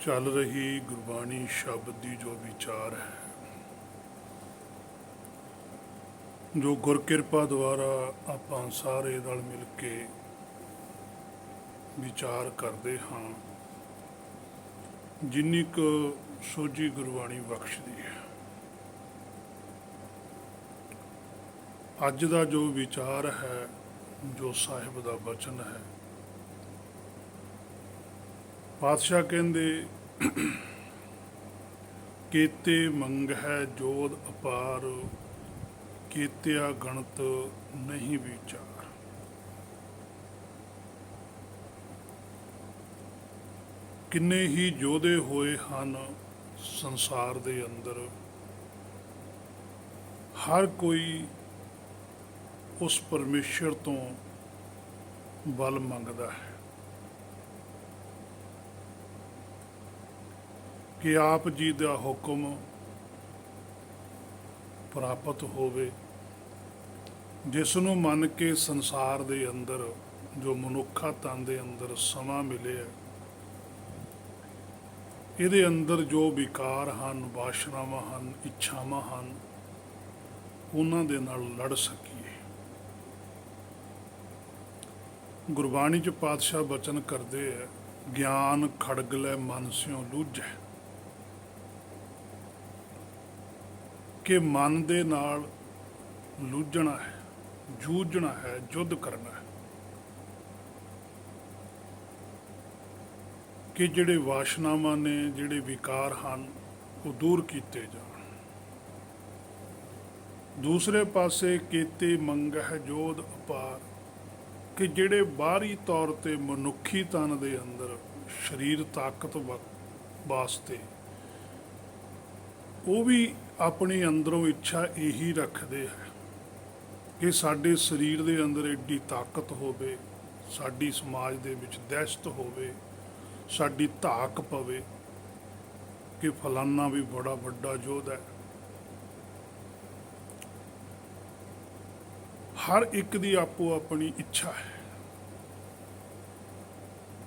ਚੱਲ ਰਹੀ ਗੁਰਬਾਣੀ ਸ਼ਬਦ ਦੀ ਜੋ ਵਿਚਾਰ ਹੈ, ਜੋ ਗੁਰ ਕਿਰਪਾ ਦੁਆਰਾ ਆਪਾਂ ਸਾਰੇ ਨਾਲ ਮਿਲ ਕੇ ਵਿਚਾਰ ਕਰਦੇ ਹਾਂ, ਜਿੰਨੀ ਕੁ ਸੋਝੀ ਗੁਰਬਾਣੀ ਬਖਸ਼ਦੀ ਹੈ। ਅੱਜ ਦਾ ਜੋ ਵਿਚਾਰ ਹੈ, ਜੋ ਸਾਹਿਬ ਦਾ ਬਚਨ ਹੈ, ਪਾਤਸ਼ਾਹ ਕਹਿੰਦੇ ਕੀਤੇ ਮੰਗਹਿ ਜੋਧ ਅਪਾਰ, ਕੀਤਿਆ ਗਣਤ ਨਹੀਂ ਵਿਚਾਰ। ਕਿੰਨੇ ਹੀ ਯੋਧੇ ਹੋਏ ਹਨ ਸੰਸਾਰ ਦੇ ਅੰਦਰ, ਹਰ ਕੋਈ ਉਸ ਪਰਮੇਸ਼ਰ ਤੋਂ ਬਲ ਮੰਗਦਾ ਹੈ ਕਿ ਆਪ ਜੀ ਦਾ ਹੁਕਮ ਪ੍ਰਾਪਤ ਹੋਵੇ, ਜਿਸ ਨੂੰ ਮੰਨ ਕੇ ਸੰਸਾਰ ਦੇ ਅੰਦਰ, ਜੋ ਮਨੁੱਖਾ ਤਨ ਦੇ ਅੰਦਰ ਸਮਾਂ ਮਿਲਿਆ, ਇਹਦੇ ਅੰਦਰ ਜੋ ਵਿਕਾਰ ਹਨ, ਵਾਸ਼ਨਾਵਾਂ ਹਨ, ਇੱਛਾਵਾਂ ਹਨ, ਉਹਨਾਂ ਦੇ ਨਾਲ ਲੜ ਸਕੀਏ। ਗੁਰਬਾਣੀ 'ਚ ਪਾਤਸ਼ਾਹ ਬਚਨ ਕਰਦੇ ਹੈ, ਗਿਆਨ ਖੜਗ ਲੈ ਮਨ ਸਿਉ ਲੂਝੈ, ਕਿ ਮਨ ਦੇ ਨਾਲ ਲੂਝਣਾ ਹੈ, ਜੂਝਣਾ ਹੈ, ਯੁੱਧ ਕਰਨਾ ਹੈ, ਕਿ ਜਿਹੜੇ ਵਾਸ਼ਨਾਵਾਂ ਨੇ, ਜਿਹੜੇ ਵਿਕਾਰ ਹਨ, ਉਹ ਦੂਰ ਕੀਤੇ ਜਾਣ। ਦੂਸਰੇ ਪਾਸੇ ਕੀਤੇ ਮੰਗਹਿ ਜੋਧ ਅਪਾਰ, ਕਿ ਜਿਹੜੇ ਬਾਹਰੀ ਤੌਰ ਤੇ ਮਨੁੱਖੀ ਤਨ ਦੇ ਅੰਦਰ ਸਰੀਰ ਤਾਕਤ ਵਾਸਤੇ ਉਹ ਵੀ ਆਪਣੀ ਅੰਦਰੋਂ ਇੱਛਾ ਇਹੀ ਰੱਖਦੇ ਹੈ ਕਿ ਸਾਡੇ ਸਰੀਰ ਦੇ ਅੰਦਰ ਏਡੀ ਤਾਕਤ ਹੋਵੇ, ਸਾਡੀ ਸਮਾਜ ਦੇ ਵਿੱਚ ਦਹਿਸ਼ਤ ਹੋਵੇ, ਸਾਡੀ ਧਾਕ ਪਵੇ ਕਿ ਫਲਾਨਾ ਵੀ ਬੜਾ ਵੱਡਾ ਯੋਧਾ ਹੈ। ਹਰ ਇੱਕ ਦੀ ਆਪੋ ਆਪਣੀ ਇੱਛਾ ਹੈ।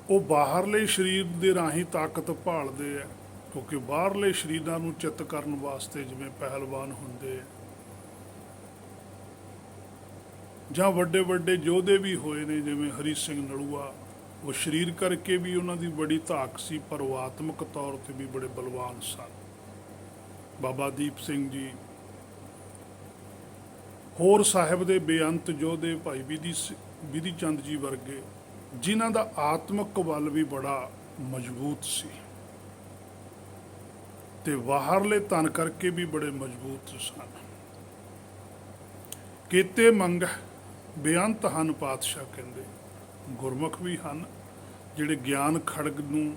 ਉਹ ਬਾਹਰਲੇ ਸਰੀਰ ਦੇ ਰਾਹੀਂ ਤਾਕਤ ਭਾਲਦੇ ਹੈ, ਕਿਉਂਕਿ ਬਾਹਰਲੇ ਸਰੀਰਾਂ ਨੂੰ ਚਿੱਤ ਕਰਨ ਵਾਸਤੇ ਜਿਵੇਂ ਪਹਿਲਵਾਨ ਹੁੰਦੇ ਹੈ, ਜਾਂ ਵੱਡੇ ਵੱਡੇ ਯੋਧੇ ਵੀ ਹੋਏ ਨੇ, ਜਿਵੇਂ ਹਰੀ ਸਿੰਘ ਨਲੂਆ, ਉਹ ਸਰੀਰ ਕਰਕੇ ਵੀ ਉਹਨਾਂ ਦੀ ਬੜੀ ਧਾਕ ਸੀ, ਪਰ ਉਹ ਆਤਮਿਕ ਤੌਰ ਤੇ ਵੀ ਬੜੇ ਬਲਵਾਨ ਸਨ। ਬਾਬਾ ਦੀਪ ਸਿੰਘ ਜੀ, ਹੋਰ ਸਾਹਿਬ ਦੇ ਬੇਅੰਤ ਯੋਧੇ, ਭਾਈ ਬਿਧੀ ਚੰਦ ਜੀ ਵਰਗੇ, ਜਿਨ੍ਹਾਂ ਦਾ ਆਤਮਿਕ ਬਲ ਵੀ ਬੜਾ ਮਜ਼ਬੂਤ ਸੀ ਤੇ ਬਾਹਰਲੇ ਤਨ ਕਰਕੇ ਵੀ ਬੜੇ ਮਜ਼ਬੂਤ ਸਨ। ਕੀਤੇ ਮੰਗ ਬੇਅੰਤ ਹਨ, ਪਾਤਸ਼ਾਹ ਕਹਿੰਦੇ। ਗੁਰਮੁਖ ਵੀ ਹਨ ਜਿਹੜੇ ਗਿਆਨ ਖੜਗ ਨੂੰ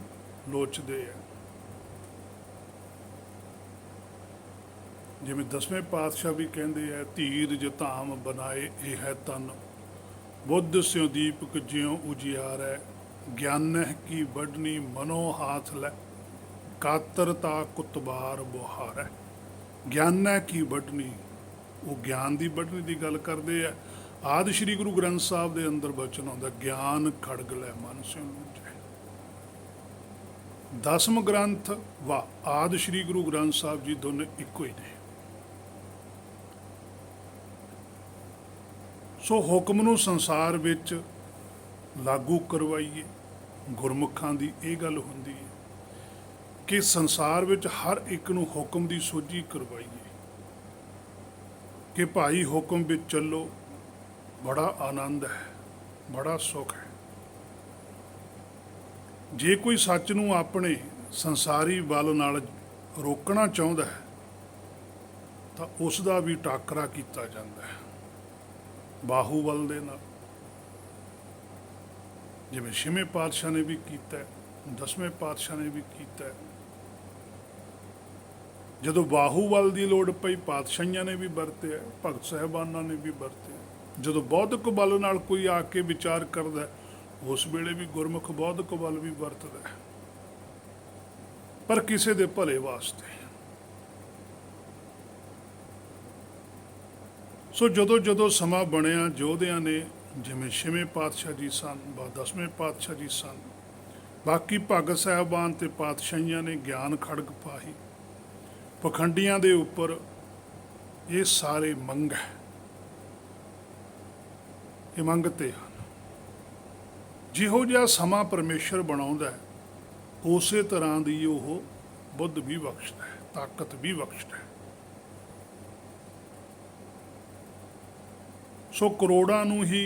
ਲੋਚਦੇ ਆ, ਜਿਵੇਂ ਦਸਵੇਂ ਪਾਤਸ਼ਾਹ ਵੀ ਕਹਿੰਦੇ ਆ, ਧੀਰਜ ਧਾਮ ਬਣਾਏ ਇਹ ਹੈ ਤਨ, ਬੁੱਧ ਸਿਉ ਦੀਪਕ ਜਿਉ ਉਜਿਆਰੈ, ਗਿਆਨਹਿ ਕੀ ਵੱਢਣੀ ਮਨੋ ਹਾਥ ਲੈ, ਕਾਤਰਤਾ ਕੁਤਬਾਰ ਬੁਹਾਰੈ। ਗਿਆਨਹਿ ਕੀ ਵੱਢਣੀ, ਉਹ ਗਿਆਨ ਦੀ ਵੱਢਣੀ ਦੀ ਗੱਲ ਕਰਦੇ ਆ। ਆਦਿ ਸ਼੍ਰੀ ਗੁਰੂ ਗ੍ਰੰਥ ਸਾਹਿਬ ਦੇ ਅੰਦਰ ਬਚਨ ਆਉਂਦਾ, ਗਿਆਨ ਖੜਗ ਲੈ ਮਨ ਸਿਉ ਲੂਝੈ। ਦਸਮ ਗ੍ਰੰਥ ਵਾ ਆਦਿ ਸ਼੍ਰੀ ਗੁਰੂ ਗ੍ਰੰਥ ਸਾਹਿਬ ਜੀ ਦੋਨੇ ਇੱਕੋ ਹੀ ਨੇ। ਸੋ ਹੁਕਮ ਨੂੰ ਸੰਸਾਰ ਵਿੱਚ ਲਾਗੂ ਕਰਵਾਈਏ। ਗੁਰਮੁਖਾਂ ਦੀ ਇਹ ਗੱਲ ਹੁੰਦੀ ਹੈ ਕਿ ਸੰਸਾਰ ਵਿੱਚ ਹਰ ਇੱਕ ਨੂੰ ਹੁਕਮ ਦੀ ਸੋਝੀ ਕਰਵਾਈਏ ਕਿ ਭਾਈ ਹੁਕਮ ਵਿੱਚ ਚੱਲੋ, ਬੜਾ ਆਨੰਦ ਹੈ, ਬੜਾ ਸੁੱਖ ਹੈ। ਜੇ ਕੋਈ ਸੱਚ ਨੂੰ ਆਪਣੇ ਸੰਸਾਰੀ ਬਲ ਨਾਲ ਰੋਕਣਾ ਚਾਹੁੰਦਾ ਹੈ ਤਾਂ ਉਸ ਦਾ ਵੀ ਟਾਕਰਾ ਕੀਤਾ ਜਾਂਦਾ ਹੈ ਬਾਹੂਬਲ ਦੇ ਨਾਲ, ਜਿਵੇਂ ਛੇਵੇਂ ਪਾਤਸ਼ਾਹ ਨੇ ਵੀ ਕੀਤਾ, ਦਸਵੇਂ ਪਾਤਸ਼ਾਹ ਨੇ ਵੀ ਕੀਤਾ। ਜਦੋਂ ਬਾਹੂਬਲ ਦੀ ਲੋੜ ਪਈ, ਪਾਤਸ਼ਾਹੀਆਂ ਨੇ ਵੀ ਵਰਤਿਆ, ਭਗਤ ਸਾਹਿਬਾਨਾਂ ਨੇ ਵੀ ਵਰਤਿਆ। ਜਦੋਂ ਬੌਧਿਕ ਬਲ ਨਾਲ ਕੋਈ ਆ ਕੇ ਵਿਚਾਰ ਕਰਦਾ, ਉਸ ਵੇਲੇ ਵੀ ਗੁਰਮੁਖ ਬੌਧਿਕ ਬਲ ਵੀ ਵਰਤਦਾ, ਪਰ ਕਿਸੇ ਦੇ ਭਲੇ ਵਾਸਤੇ। ਸੋ ਜਦੋਂ ਜਦੋਂ ਸਮਾਂ ਬਣਿਆ, ਯੋਧਿਆਂ ਨੇ, ਜਿਵੇਂ ਛੇਵੇਂ ਪਾਤਸ਼ਾਹ ਜੀ ਸਨ, ਦਸਵੇਂ ਪਾਤਸ਼ਾਹ ਜੀ ਸਨ, ਬਾਕੀ ਭਗਤ ਸਾਹਿਬਾਨ ਤੇ ਪਾਤਸ਼ਾਹੀਆਂ ਨੇ ਗਿਆਨ ਖੜਗ ਪਾਹੀ। ਪਖੰਡੀਆਂ ਦੇ ਉੱਪਰ ਇਹ ਸਾਰੇ ਮੰਗ ਹੈ, ਇਹ ਮੰਗਤੇ ਹਨ। ਜਿਹੋ ਜਿਹਾ ਸਮਾਂ ਪਰਮੇਸ਼ਰ ਬਣਾਉਂਦਾ ਹੈ, ਉਸੇ ਤਰ੍ਹਾਂ ਦੀ ਉਹ ਬੁੱਧ ਵੀ ਬਖਸ਼ਦਾ ਹੈ, ਤਾਕਤ ਵੀ ਬਖਸ਼ਦਾ ਹੈ। ਸੋ ਕਰੋੜਾਂ ਨੂੰ ਹੀ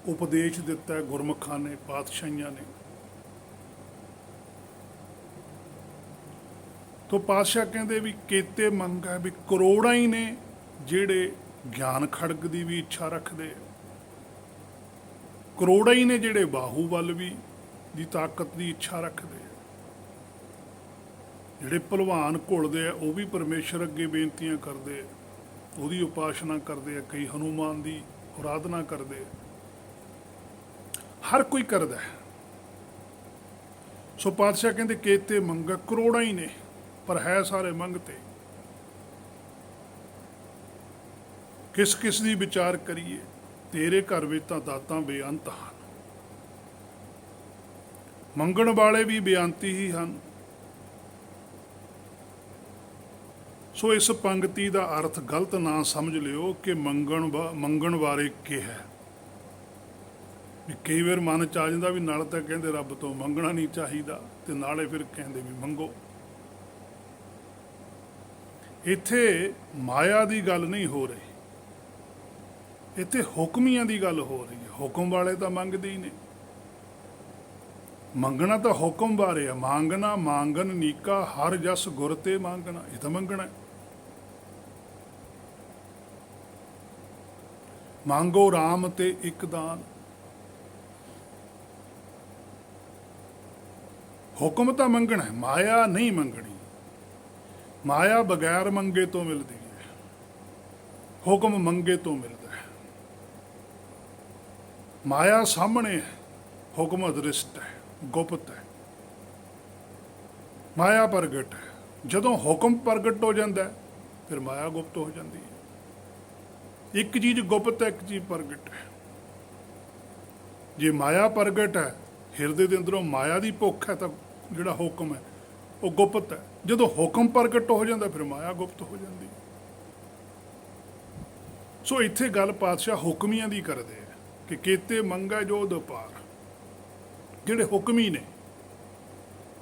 ਉਪਦੇਸ਼ ਦਿੱਤਾ ਹੈ ਗੁਰਮੁਖਾਂ ਨੇ, ਪਾਤਸ਼ਾਹੀਆਂ ਨੇ। ਤੋ ਪਾਤਸ਼ਾਹ ਕਹਿੰਦੇ ਵੀ ਕੀਤੇ ਮੰਗ ਹੈ, ਵੀ ਕਰੋੜਾਂ ਹੀ ਨੇ ਜਿਹੜੇ ਗਿਆਨ ਖੜਗ ਦੀ ਵੀ ਇੱਛਾ ਰੱਖਦੇ ਆ, ਕਰੋੜਾਂ ਹੀ ਨੇ ਜਿਹੜੇ ਬਾਹੂ ਵੱਲ ਵੀ ਦੀ ਤਾਕਤ ਦੀ ਇੱਛਾ ਰੱਖਦੇ ਆ। ਜਿਹੜੇ ਭਲਵਾਨ ਘੁਲਦੇ ਆ ਉਹ ਵੀ ਪਰਮੇਸ਼ਰ ਅੱਗੇ ਬੇਨਤੀਆਂ ਕਰਦੇ ਆ, ਉਹਦੀ ਉਪਾਸਨਾ ਕਰਦੇ ਆ, ਕਈ ਹਨੂਮਾਨ ਦੀ ਅਰਾਧਨਾ ਕਰਦੇ ਆ, ਹਰ ਕੋਈ ਕਰਦਾ ਹੈ। ਸੋ ਪਾਤਸ਼ਾਹ ਕਹਿੰਦੇ ਕੀਤੇ ਮੰਗਾ ਕਰੋੜਾਂ ਹੀ ਨੇ, ਪਰ ਹੈ ਸਾਰੇ ਮੰਗਤੇ। ਕਿਸ ਕਿਸ ਦੀ ਵਿਚਾਰ ਕਰੀਏ, ਤੇਰੇ ਘਰ ਵਿੱਚ ਤਾਂ ਦਾਤਾਂ ਬੇਅੰਤ ਹਨ। ਮੰਗਣ ਵਾਲੇ ਵੀ ਬੇਅੰਤੀ ਹੀ ਹਨ। ਸੋ ਇਸ ਪੰਕਤੀ ਦਾ ਅਰਥ ਗਲਤ ਨਾ ਸਮਝ ਲਿਓ ਕਿ ਮੰਗਣ ਬਾਰੇ ਕਿਹਾ। ਵੀ ਕਈ ਵਾਰ ਮਨ ਚ ਆ ਜਾਂਦਾ ਵੀ ਨਾਲ ਤਾਂ ਕਹਿੰਦੇ ਰੱਬ ਤੋਂ ਮੰਗਣਾ ਨਹੀਂ ਚਾਹੀਦਾ, ਤੇ ਨਾਲੇ ਫਿਰ ਕਹਿੰਦੇ ਵੀ ਮੰਗੋ। ਇੱਥੇ ਮਾਇਆ ਦੀ ਗੱਲ ਨਹੀਂ ਹੋ ਰਹੀ, ਇੱਥੇ ਹੁਕਮੀਆਂ ਦੀ ਗੱਲ ਹੋ ਰਹੀ ਹੈ। ਹੁਕਮ ਵਾਲੇ ਤਾਂ ਮੰਗਦੇ ਹੀ ਨੇ। ਮੰਗਣਾ ਤਾਂ ਹੁਕਮ ਬਾਰੇ ਆ। ਮੰਗਣਾ ਮੰਗਨ ਨੀਕਾ ਹਰ ਜਸ ਗੁਰ ਤੇ ਮੰਗਣਾ, ਇਹ ਤਾਂ ਮੰਗਣਾ। ਮੰਗੋ ਰਾਮ ਤੇ ਇੱਕ ਦਾਨ। ਹੁਕਮ ਤਾਂ ਮੰਗਣਾ, ਮਾਇਆ ਨਹੀਂ ਮੰਗਣੀ। ਮਾਇਆ ਬਗੈਰ ਮੰਗੇ ਤੋਂ ਮਿਲਦੀ ਹੈ, ਹੁਕਮ ਮੰਗੇ ਤੋਂ ਮਿਲਦਾ ਹੈ। ਮਾਇਆ ਸਾਹਮਣੇ ਹੈ, ਹੁਕਮ ਅਦ੍ਰਿਸ਼ਟ ਹੈ, ਗੁਪਤ ਹੈ। ਮਾਇਆ ਪ੍ਰਗਟ ਹੈ। ਜਦੋਂ ਹੁਕਮ ਪ੍ਰਗਟ ਹੋ ਜਾਂਦਾ ਹੈ, ਫਿਰ ਮਾਇਆ ਗੁਪਤ ਹੋ ਜਾਂਦੀ ਹੈ। ਇੱਕ ਚੀਜ਼ ਗੁਪਤ ਹੈ, ਇੱਕ ਚੀਜ਼ ਪ੍ਰਗਟ ਹੈ। ਜੇ ਮਾਇਆ ਪ੍ਰਗਟ ਹੈ, ਹਿਰਦੇ ਦੇ ਅੰਦਰੋਂ ਮਾਇਆ ਦੀ ਭੁੱਖ ਹੈ, ਤਾਂ ਜਿਹੜਾ ਹੁਕਮ ਹੈ ਉਹ ਗੁਪਤ ਹੈ। ਜਦੋਂ ਹੁਕਮ ਪ੍ਰਗਟ ਹੋ ਜਾਂਦਾ, ਫਿਰ ਮਾਇਆ ਗੁਪਤ ਹੋ ਜਾਂਦੀ। ਸੋ ਇੱਥੇ ਗੱਲ ਪਾਤਸ਼ਾਹ ਹੁਕਮੀਆਂ ਦੀ ਕਰਦੇ ਆ ਕਿ ਕੀਤੇ ਮੰਗਾ ਜੋ ਦੁਪਾਰ। ਜਿਹੜੇ ਹੁਕਮੀ ਨੇ,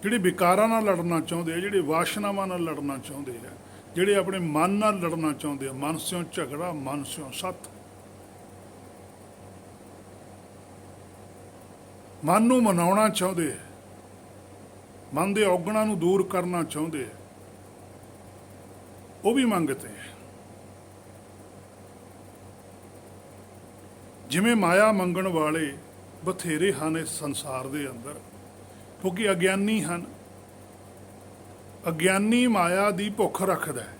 ਜਿਹੜੇ ਵਿਕਾਰਾਂ ਨਾਲ ਲੜਨਾ ਚਾਹੁੰਦੇ ਆ, ਜਿਹੜੇ ਵਾਸ਼ਨਾਵਾਂ ਨਾਲ ਲੜਨਾ ਚਾਹੁੰਦੇ ਆ, ਜਿਹੜੇ ਆਪਣੇ ਮਨ ਨਾਲ ਲੜਨਾ ਚਾਹੁੰਦੇ ਆ, ਮਨ ਸਿਓ ਝਗੜਾ ਮਨ ਸਿਓ ਸੱਥ, ਮਨ ਨੂੰ ਮਨਾਉਣਾ ਚਾਹੁੰਦੇ ਆ, ਮਨ ਦੇ ਔਗਣਾਂ ਨੂੰ ਦੂਰ ਕਰਨਾ ਚਾਹੁੰਦੇ ਆ, ਉਹ ਵੀ ਮੰਗਤੇ ਹੈ। ਜਿਵੇਂ ਮਾਇਆ ਮੰਗਣ ਵਾਲੇ ਬਥੇਰੇ ਹਨ ਇਸ ਸੰਸਾਰ ਦੇ ਅੰਦਰ, ਕਿਉਂਕਿ ਅਗਿਆਨੀ ਹਨ। ਅਗਿਆਨੀ ਮਾਇਆ ਦੀ ਭੁੱਖ ਰੱਖਦਾ ਹੈ,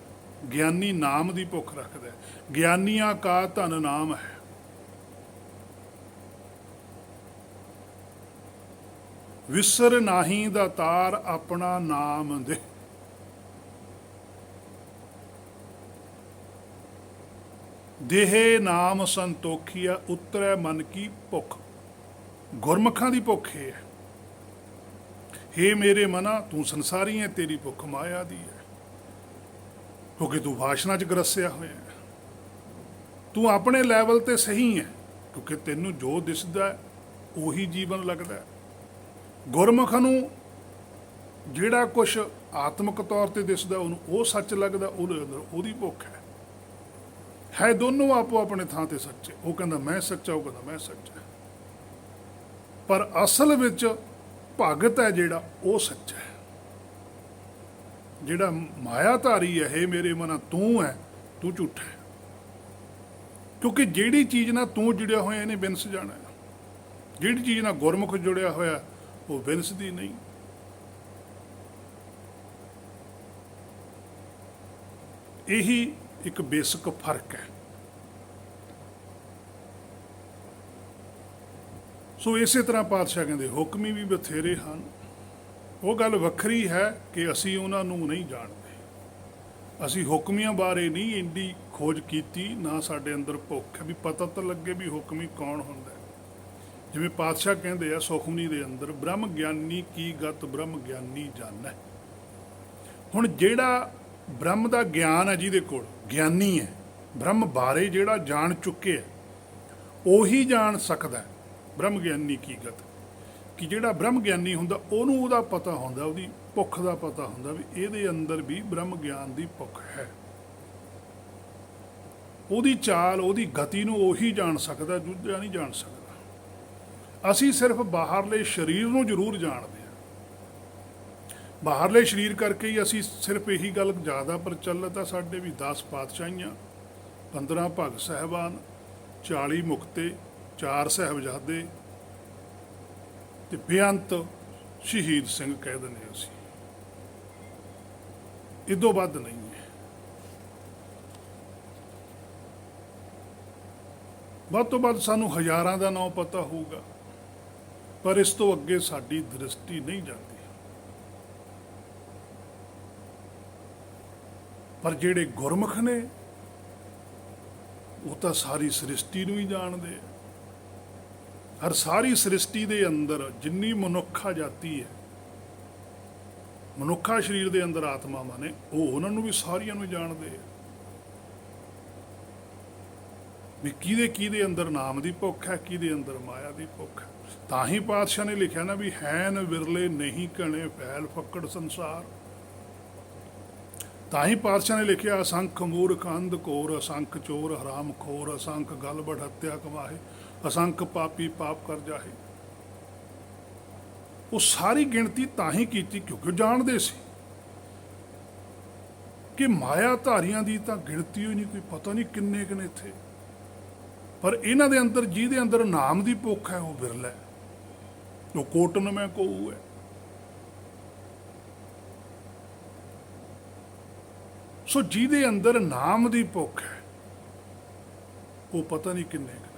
ਗਿਆਨੀ ਨਾਮ ਦੀ ਭੁੱਖ ਰੱਖਦਾ ਹੈ। ਗਿਆਨੀਆਂ ਕਾ ਧਨ ਨਾਮ ਹੈ। ਵਿਸਰ ਨਾਹੀ ਦਾਤਾਰ ਆਪਣਾ ਨਾਮ ਦੇ। ਦੇਹੇ ਨਾਮ ਸੰਤੋਖੀਆ ਉਤਰੈ ਮਨ ਕੀ ਭੁੱਖ। ਗੁਰਮੁਖਾਂ ਦੀ ਭੁੱਖ ਇਹ ਹੈ। ਹੇ ਮੇਰੇ ਮਨਾ, ਤੂੰ ਸੰਸਾਰੀ ਹੈ, ਤੇਰੀ ਭੁੱਖ ਮਾਇਆ ਦੀ ਹੈ, ਕਿਉਂਕਿ ਤੂੰ ਵਾਸ਼ਨਾ 'ਚ ਗਰਸਿਆ ਹੋਇਆ ਹੈ। ਤੂੰ ਆਪਣੇ ਲੈਵਲ ਤੇ ਸਹੀ ਹੈ, ਕਿਉਂਕਿ ਤੈਨੂੰ ਜੋ ਦਿਸਦਾ ਉਹੀ ਜੀਵਨ ਲੱਗਦਾ। ਗੁਰਮੁਖ ਨੂੰ ਜਿਹੜਾ ਕੁਛ ਆਤਮਿਕ ਤੌਰ ਤੇ ਦਿਸਦਾ ਉਹਨੂੰ ਉਹ ਸੱਚ ਲੱਗਦਾ, ਉਹਦੇ ਅੰਦਰ ਉਹਦੀ ਭੁੱਖ ਹੈ। ਦੋਨੋਂ ਆਪੋ ਆਪਣੇ ਥਾਂ ਤੇ ਸੱਚੇ। ਉਹ ਕਹਿੰਦਾ ਮੈਂ ਸੱਚਾ, ਉਹ ਕਹਿੰਦਾ ਮੈਂ ਸੱਚਾ। ਪਰ ਅਸਲ ਵਿੱਚ ਭਗਤ ਹੈ ਜਿਹੜਾ, ਉਹ ਸੱਚਾ ਹੈ। ਜਿਹੜਾ ਮਾਇਆਧਾਰੀ ਹੈ, ਹੇ ਮੇਰੇ ਮਨਾ ਤੂੰ ਹੈ, ਤੂੰ ਝੂਠਾ ਹੈ। ਕਿਉਂਕਿ ਜਿਹੜੀ ਚੀਜ਼ ਨਾਲ ਤੂੰ ਜੁੜਿਆ ਹੋਇਆ ਇਹਨੇ ਬਿਨਸ ਜਾਣਾ। ਜਿਹੜੀ ਚੀਜ਼ ਨਾਲ ਗੁਰਮੁਖ ਜੁੜਿਆ ਹੋਇਆ ਉਹ ਬਿਨਸਦੀ ਨਹੀਂ। ਇਹੀ ਇੱਕ ਬੇਸਿਕ ਫਰਕ ਹੈ। ਸੋ ਇਸੇ ਤਰ੍ਹਾਂ ਪਾਤਸ਼ਾਹ ਕਹਿੰਦੇ ਹੁਕਮੀ ਵੀ ਬਥੇਰੇ ਹਨ। ਉਹ ਗੱਲ ਵੱਖਰੀ ਹੈ ਕਿ ਅਸੀਂ ਉਹਨਾਂ ਨੂੰ ਨਹੀਂ ਜਾਣਦੇ। ਅਸੀਂ ਹੁਕਮੀਆਂ ਬਾਰੇ ਨਹੀਂ ਇੰਨੀ ਖੋਜ ਕੀਤੀ, ਨਾ ਸਾਡੇ ਅੰਦਰ ਭੁੱਖ ਹੈ ਵੀ ਪਤਾ ਤਾਂ ਲੱਗੇ ਵੀ ਹੁਕਮੀ ਕੌਣ ਹੁੰਦਾ ਹੈ। ਜਿਵੇਂ ਪਾਤਸ਼ਾਹ ਕਹਿੰਦੇ ਆ ਸੁਖਮਨੀ ਦੇ ਅੰਦਰ, ਬ੍ਰਹਮ ਗਿਆਨੀ ਕੀ ਗਤ ਬ੍ਰਹਮ ਗਿਆਨੀ ਜਾਣੈ। ਹੁਣ ਜਿਹੜਾ ਬ੍ਰਹਮ ਦਾ ਗਿਆਨ ਹੈ, ਜਿਹਦੇ ਕੋਲ ਗਿਆਨੀ ਹੈ, ਬ੍ਰਹਮ ਬਾਰੇ ਜਿਹੜਾ ਜਾਣ ਚੁੱਕਿਆ, ਉਹੀ ਜਾਣ ਸਕਦਾ ਹੈ ਬ੍ਰਹਮ ਗਿਆਨੀ ਕੀ ਗਤ। ਕਿ ਜਿਹੜਾ ਬ੍ਰਹਮ ਗਿਆਨੀ ਹੁੰਦਾ ਉਹਨੂੰ ਉਹਦਾ ਪਤਾ ਹੁੰਦਾ, ਉਹਦੀ ਭੁੱਖ ਦਾ ਪਤਾ ਹੁੰਦਾ ਵੀ ਇਹਦੇ ਅੰਦਰ ਵੀ ਬ੍ਰਹਮ ਗਿਆਨ ਦੀ ਭੁੱਖ ਹੈ। ਉਹਦੀ ਚਾਲ, ਉਹਦੀ ਗਤੀ ਨੂੰ ਉਹੀ ਜਾਣ ਸਕਦਾ, ਦੂਜਾ ਨਹੀਂ ਜਾਣ ਸਕਦਾ। ਅਸੀਂ ਸਿਰਫ ਬਾਹਰਲੇ ਸਰੀਰ ਨੂੰ ਜ਼ਰੂਰ ਜਾਣਦੇ ਹਾਂ। ਬਾਹਰਲੇ ਸਰੀਰ ਕਰਕੇ ਹੀ ਅਸੀਂ ਸਿਰਫ ਇਹੀ ਗੱਲ ਜ਼ਿਆਦਾ ਪ੍ਰਚਲਿਤ ਆ, ਸਾਡੇ ਵੀ 10 ਪਾਤਸ਼ਾਹੀਆਂ, 15 ਭਗਤ ਸਾਹਿਬਾਨ, 40 ਮੁਕਤੇ, 4 ਸਾਹਿਬਜ਼ਾਦੇ ਤੇ ਬੇਅੰਤ ਸ਼ਹੀਦ ਸਿੰਘ ਕਹਿ ਦਿੰਦੇ ਅਸੀਂ। ਇਦੋਂ ਵੱਧ ਨਹੀਂ ਹੈ। ਵੱਧ ਤੋਂ ਵੱਧ ਸਾਨੂੰ ਹਜ਼ਾਰਾਂ ਦਾ ਨਾਮ ਪਤਾ ਹੋਊਗਾ, ਪਰ ਇਸ ਤੋਂ ਅੱਗੇ ਸਾਡੀ ਦ੍ਰਿਸ਼ਟੀ ਨਹੀਂ ਜਾਂਦੀ। ਪਰ ਜਿਹੜੇ ਗੁਰਮੁਖ ਨੇ ਉਹ ਤਾਂ ਸਾਰੀ ਸ੍ਰਿਸ਼ਟੀ ਨੂੰ ਹੀ ਜਾਣਦੇ ਆ। ਹਰ ਸਾਰੀ ਸ੍ਰਿਸ਼ਟੀ ਦੇ ਅੰਦਰ ਜਿੰਨੀ ਮਨੁੱਖਾ ਜਾਤੀ ਹੈ, ਮਨੁੱਖਾ ਸਰੀਰ ਦੇ ਅੰਦਰ ਆਤਮਾਵਾਂ ਨੇ, ਉਹ ਉਹਨਾਂ ਨੂੰ ਵੀ ਸਾਰੀਆਂ ਨੂੰ ਜਾਣਦੇ ਆ ਵੀ ਕਿਹਦੇ ਕਿਹਦੇ ਅੰਦਰ ਨਾਮ ਦੀ ਭੁੱਖ ਹੈ, ਕਿਹਦੇ ਅੰਦਰ ਮਾਇਆ ਦੀ ਭੁੱਖ ਹੈ। ਤਾਂ ਹੀ ਪਾਤਸ਼ਾਹ ਨੇ ਲਿਖਿਆ ਨਾ ਵੀ ਹੈਨ ਵਿਰਲੇ ਨਹੀਂ ਘਣੇ ਫੈਲ ਫੱਕੜ ਸੰਸਾਰ। ਤਾਂ ਹੀ ਪਾਤਸ਼ਾਹ ਨੇ ਲਿਖਿਆ ਅਸੰਖ ਮੂਰਖ ਅੰਧ ਘੋਰ, ਅਸੰਖ ਚੋਰ ਹਰਾਮ ਖੋਰ, ਅਸੰਖ ਗਲਬੜ ਹੱਤਿਆ ਕਮਾਹੇ, ਅਸੰਖ ਪਾਪੀ ਪਾਪ ਕਰ ਜਾਹੇ। ਉਹ ਸਾਰੀ ਗਿਣਤੀ ਤਾਂ ਹੀ ਕੀਤੀ ਕਿਉਂਕਿ ਉਹ ਜਾਣਦੇ ਸੀ ਕਿ ਮਾਇਆ ਧਾਰੀਆਂ ਦੀ ਤਾਂ ਗਿਣਤੀ ਹੋਈ ਨਹੀਂ, ਕੋਈ ਪਤਾ ਨਹੀਂ ਕਿੰਨੇ ਕਿੰਨੇ ਇੱਥੇ। ਪਰ ਇਹਨਾਂ ਦੇ ਅੰਦਰ ਜਿਹਦੇ ਅੰਦਰ ਨਾਮ ਦੀ ਭੁੱਖ ਹੈ ਉਹ ਬਿਰਲਾ ਹੈ, ਉਹ ਕੋਟਨ ਮੈਂ ਕੋਊ ਹੈ। ਸੋ ਜਿਹਦੇ ਅੰਦਰ ਨਾਮ ਦੀ ਭੁੱਖ ਹੈ ਉਹ ਪਤਾ ਨਹੀਂ ਕਿੰਨੇ ਕਿੰਨੇ।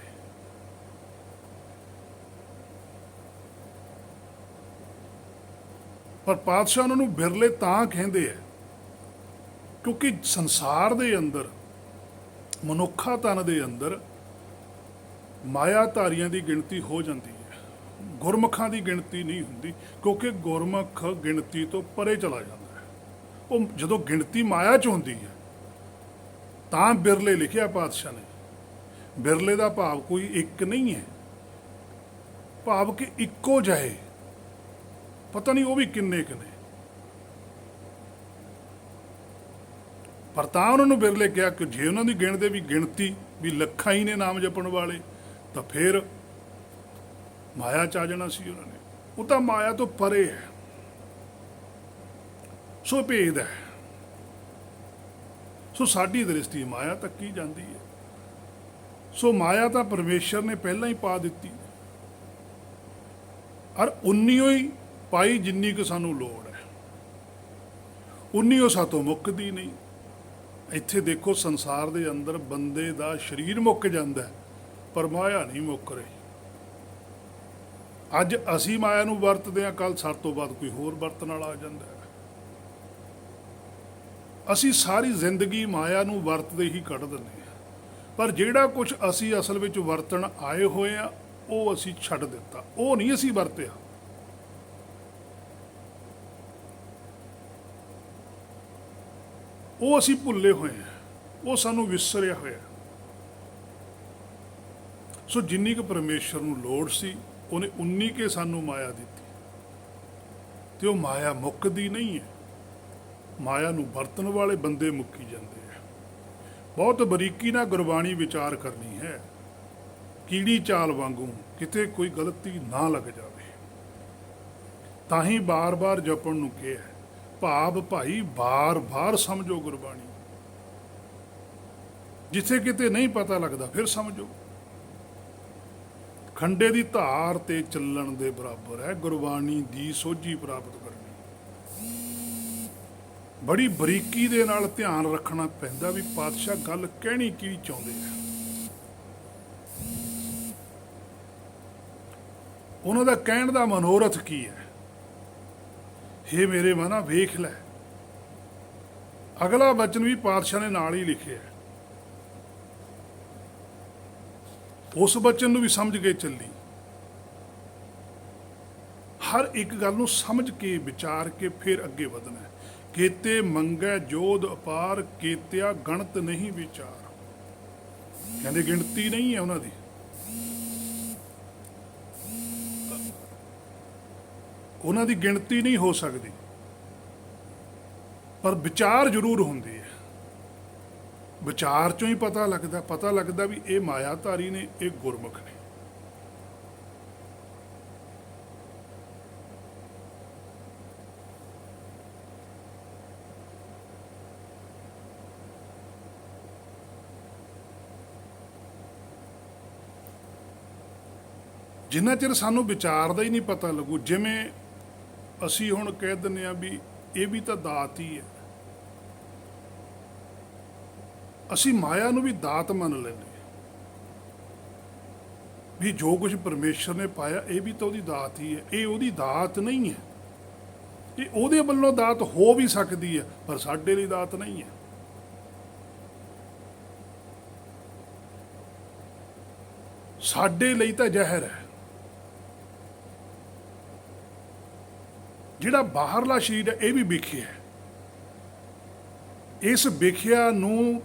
ਪਰ ਪਾਤਸ਼ਾਹ ਉਹਨਾਂ ਨੂੰ ਬਿਰਲੇ ਤਾਂ ਕਹਿੰਦੇ ਆ ਕਿਉਂਕਿ ਸੰਸਾਰ ਦੇ ਅੰਦਰ, ਮਨੁੱਖਾ ਤਨ ਦੇ ਅੰਦਰ ਮਾਇਆ ਧਾਰੀਆਂ ਦੀ ਗਿਣਤੀ ਹੋ ਜਾਂਦੀ ਹੈ, ਗੁਰਮੁਖਾਂ ਦੀ ਗਿਣਤੀ ਨਹੀਂ ਹੁੰਦੀ। ਕਿਉਂਕਿ ਗੁਰਮੁਖ ਗਿਣਤੀ ਤੋਂ ਪਰੇ ਚਲਾ ਜਾਂਦਾ ਹੈ। ਉਹ ਜਦੋਂ ਗਿਣਤੀ ਮਾਇਆ 'ਚ ਹੁੰਦੀ ਹੈ ਤਾਂ ਬਿਰਲੇ ਲਿਖਿਆ ਪਾਤਸ਼ਾਹ ਨੇ। ਬਿਰਲੇ ਦਾ ਭਾਵ ਕੋਈ ਇੱਕ ਨਹੀਂ ਹੈ, ਭਾਵ ਕਿ ਇੱਕੋ ਜਿਹੇ, ਪਤਾ ਨਹੀਂ ਉਹ ਵੀ ਕਿੰਨੇ ਕਿੰਨੇ। ਪਰ ਤਾਂ ਉਹਨਾਂ ਨੂੰ ਬਿਰਲੇ ਕਿਹਾ ਕਿ ਜੇ ਉਹਨਾਂ ਦੀ ਗਿਣਦੇ ਵੀ ਗਿਣਤੀ ਵੀ ਲੱਖਾਂ ਹੀ ਨੇ ਨਾਮ ਜਪਣ ਵਾਲੇ, ਤਾਂ ਫਿਰ ਮਾਇਆ 'ਚ ਆ ਜਾਣਾ ਸੀ ਉਹਨਾਂ ਨੇ। ਉਹ ਤਾਂ ਮਾਇਆ ਤੋਂ ਪਰੇ ਹੈ। ਸੋ ਭੇਦ ਹੈ। ਸੋ ਸਾਡੀ ਦ੍ਰਿਸ਼ਟੀ ਮਾਇਆ ਤੱਕ ਹੀ ਜਾਂਦੀ ਹੈ। ਸੋ ਮਾਇਆ ਤਾਂ ਪਰਮੇਸ਼ਰ ਨੇ ਪਹਿਲਾਂ ਹੀ ਪਾ ਦਿੱਤੀ, ਔਰ ਉਨੀ ਹੀ ਪਾਈ ਜਿੰਨੀ ਕੁ ਸਾਨੂੰ ਲੋੜ ਹੈ, ਉਨੀ ਉਹ ਸਾਤੋਂ ਮੁੱਕਦੀ ਨਹੀਂ। ਇੱਥੇ ਦੇਖੋ ਸੰਸਾਰ ਦੇ ਅੰਦਰ ਬੰਦੇ ਦਾ ਸਰੀਰ ਮੁੱਕ ਜਾਂਦਾ ਪਰ ਮਾਇਆ ਨਹੀਂ ਮੁੱਕ ਰਹੀ। ਅੱਜ ਅਸੀਂ ਮਾਇਆ ਨੂੰ ਵਰਤਦੇ ਹਾਂ, ਕੱਲ ਸਾਡੇ ਤੋਂ ਬਾਅਦ ਕੋਈ ਹੋਰ ਵਰਤਣ ਵਾਲਾ ਆ ਜਾਂਦਾ ਹੈ। ਅਸੀਂ ਸਾਰੀ ਜ਼ਿੰਦਗੀ ਮਾਇਆ ਨੂੰ ਵਰਤਦੇ ਹੀ ਕੱਢ ਦਿੰਦੇ ਹਾਂ, ਪਰ ਜਿਹੜਾ ਕੁਝ ਅਸੀਂ ਅਸਲ ਵਿੱਚ ਵਰਤਣ ਆਏ ਹੋਏ ਆ ਉਹ ਅਸੀਂ ਛੱਡ ਦਿੱਤਾ, ਉਹ ਨਹੀਂ ਅਸੀਂ ਵਰਤਿਆ। ਉਹ ਅਸੀਂ ਭੁੱਲੇ ਹੋਏ ਹਾਂ, ਉਹ ਸਾਨੂੰ ਵਿਸਰਿਆ ਹੋਇਆ। ਸੋ ਜਿੰਨੀ ਕੁ ਪਰਮੇਸ਼ਰ ਨੂੰ ਲੋੜ ਸੀ ਉਹਨੇ ਉਨੀ ਕੇ ਸਾਨੂੰ ਮਾਇਆ ਦਿੱਤੀ, ਤੇ ਉਹ ਮਾਇਆ ਮੁੱਕਦੀ ਨਹੀਂ ਹੈ। ਮਾਇਆ ਨੂੰ ਵਰਤਣ ਵਾਲੇ ਬੰਦੇ ਮੁੱਕੀ ਜਾਂਦੇ ਆ। ਬਹੁਤ ਬਰੀਕੀ ਨਾਲ ਗੁਰਬਾਣੀ ਵਿਚਾਰ ਕਰਨੀ ਹੈ, ਕੀੜੀ ਚਾਲ ਵਾਂਗੂ, ਕਿਤੇ ਕੋਈ ਗਲਤੀ ਨਾ ਲੱਗ ਜਾਵੇ। ਤਾਂ ਹੀ ਬਾਰ-ਬਾਰ ਜਪਣ ਨੂੰ ਕਿਹਾ, ਭਾਵ ਭਾਈ ਬਾਰ-ਬਾਰ ਸਮਝੋ ਗੁਰਬਾਣੀ। ਜਿੱਥੇ ਕਿਤੇ ਨਹੀਂ ਪਤਾ ਲੱਗਦਾ ਫਿਰ ਸਮਝੋ। ਖੰਡੇ ਦੀ ਧਾਰ ਤੇ ਚੱਲਣ ਦੇ ਬਰਾਬਰ ਹੈ ਗੁਰਬਾਣੀ ਦੀ ਸੋਝੀ ਪ੍ਰਾਪਤ ਕਰਨੀ। ਬੜੀ ਬਰੀਕੀ ਦੇ ਨਾਲ ਧਿਆਨ ਰੱਖਣਾ ਪੈਂਦਾ ਵੀ ਪਾਤਸ਼ਾਹ ਗੱਲ ਕਹਿਣੀ ਕੀ ਚਾਹੁੰਦੇ ਆ। ਉਹਨਾਂ ਦਾ ਕਹਿਣ ਦਾ ਮਨੋਰਥ ਕੀ ਹੈ। ਹੇ ਮੇਰੇ ਮਨਾ ਵੇਖ ਲੈ, ਅਗਲਾ ਬਚਨ ਵੀ ਪਾਤਸ਼ਾਹ ਨੇ ਨਾਲ ਹੀ ਲਿਖਿਆ। ਉਸ ਬਚਨ ਨੂੰ ਵੀ ਸਮਝ ਕੇ ਚੱਲੀ हर एक गल नूं समझ के विचार के फिर अगे वधना है। केते मंगै जोध अपार, केतिया गणत नहीं विचार। कहते गिणती नहीं है उन्होंने, उन्होंने गिणती नहीं हो सकती, पर विचार जरूर होंदी है। विचार चों ही पता लगता भी ये मायाधारी ने, ये गुरमुख ने। जिन्ना चिर सानू विचार का ही नहीं पता लगू, जिमें असी हुण कह दिंदे आ भी ये भी तो दात ही है, असी माया नू भी दात मन लेंगे भी जो कुछ परमेश्वर ने पाया ये भी तो उसदी दात ही है। ये उसदी दात नहीं है, ये ਉਹਦੇ ਵੱਲੋਂ दात हो भी सकती है, पर साडे लिए दात नहीं है। साडे लिए तो जहर है। ਜਿਹੜਾ ਬਾਹਰਲਾ ਸ਼ਰੀਰ ਹੈ ਇਹ ਵੀ ਵਿਖਿਆ ਹੈ। ਇਸ ਵਿਖਿਆ ਨੂੰ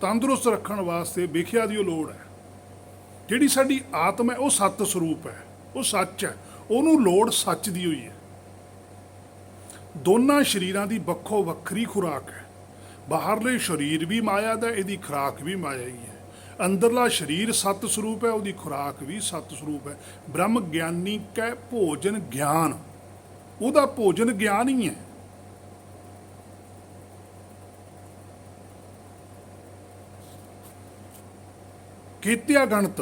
ਤੰਦਰੁਸਤ ਰੱਖਣ ਵਾਸਤੇ ਵਿਖਿਆ ਦੀ ਲੋੜ ਹੈ। ਜਿਹੜੀ ਸਾਡੀ ਆਤਮਾ ਹੈ ਉਹ ਸੱਤ ਸਰੂਪ ਹੈ, ਉਹ ਸੱਚ ਹੈ, ਉਹਨੂੰ ਲੋੜ ਸੱਚ ਦੀ ਹੋਈ ਹੈ। ਦੋਨਾਂ ਸ਼ਰੀਰਾਂ ਦੀ ਵੱਖੋ ਵੱਖਰੀ ਖੁਰਾਕ ਹੈ। ਬਾਹਰਲੇ ਸ਼ਰੀਰ ਵੀ ਮਾਇਆ ਦਾ, ਇਹਦੀ ਖੁਰਾਕ ਵੀ ਮਾਇਆ ਹੀ ਹੈ। ਅੰਦਰਲਾ ਸ਼ਰੀਰ ਸੱਤ ਸਰੂਪ ਹੈ, ਉਹਦੀ ਖੁਰਾਕ ਵੀ ਸੱਤ ਸਰੂਪ ਹੈ। ਬ੍ਰਹਮ ਗਿਆਨੀ ਕੈ ਭੋਜਨ ਗਿਆਨ, ਉਹਦਾ ਭੋਜਨ ਗਿਆਨ ਹੀ ਹੈ। ਕੀਤਿਆ ਗਣਤ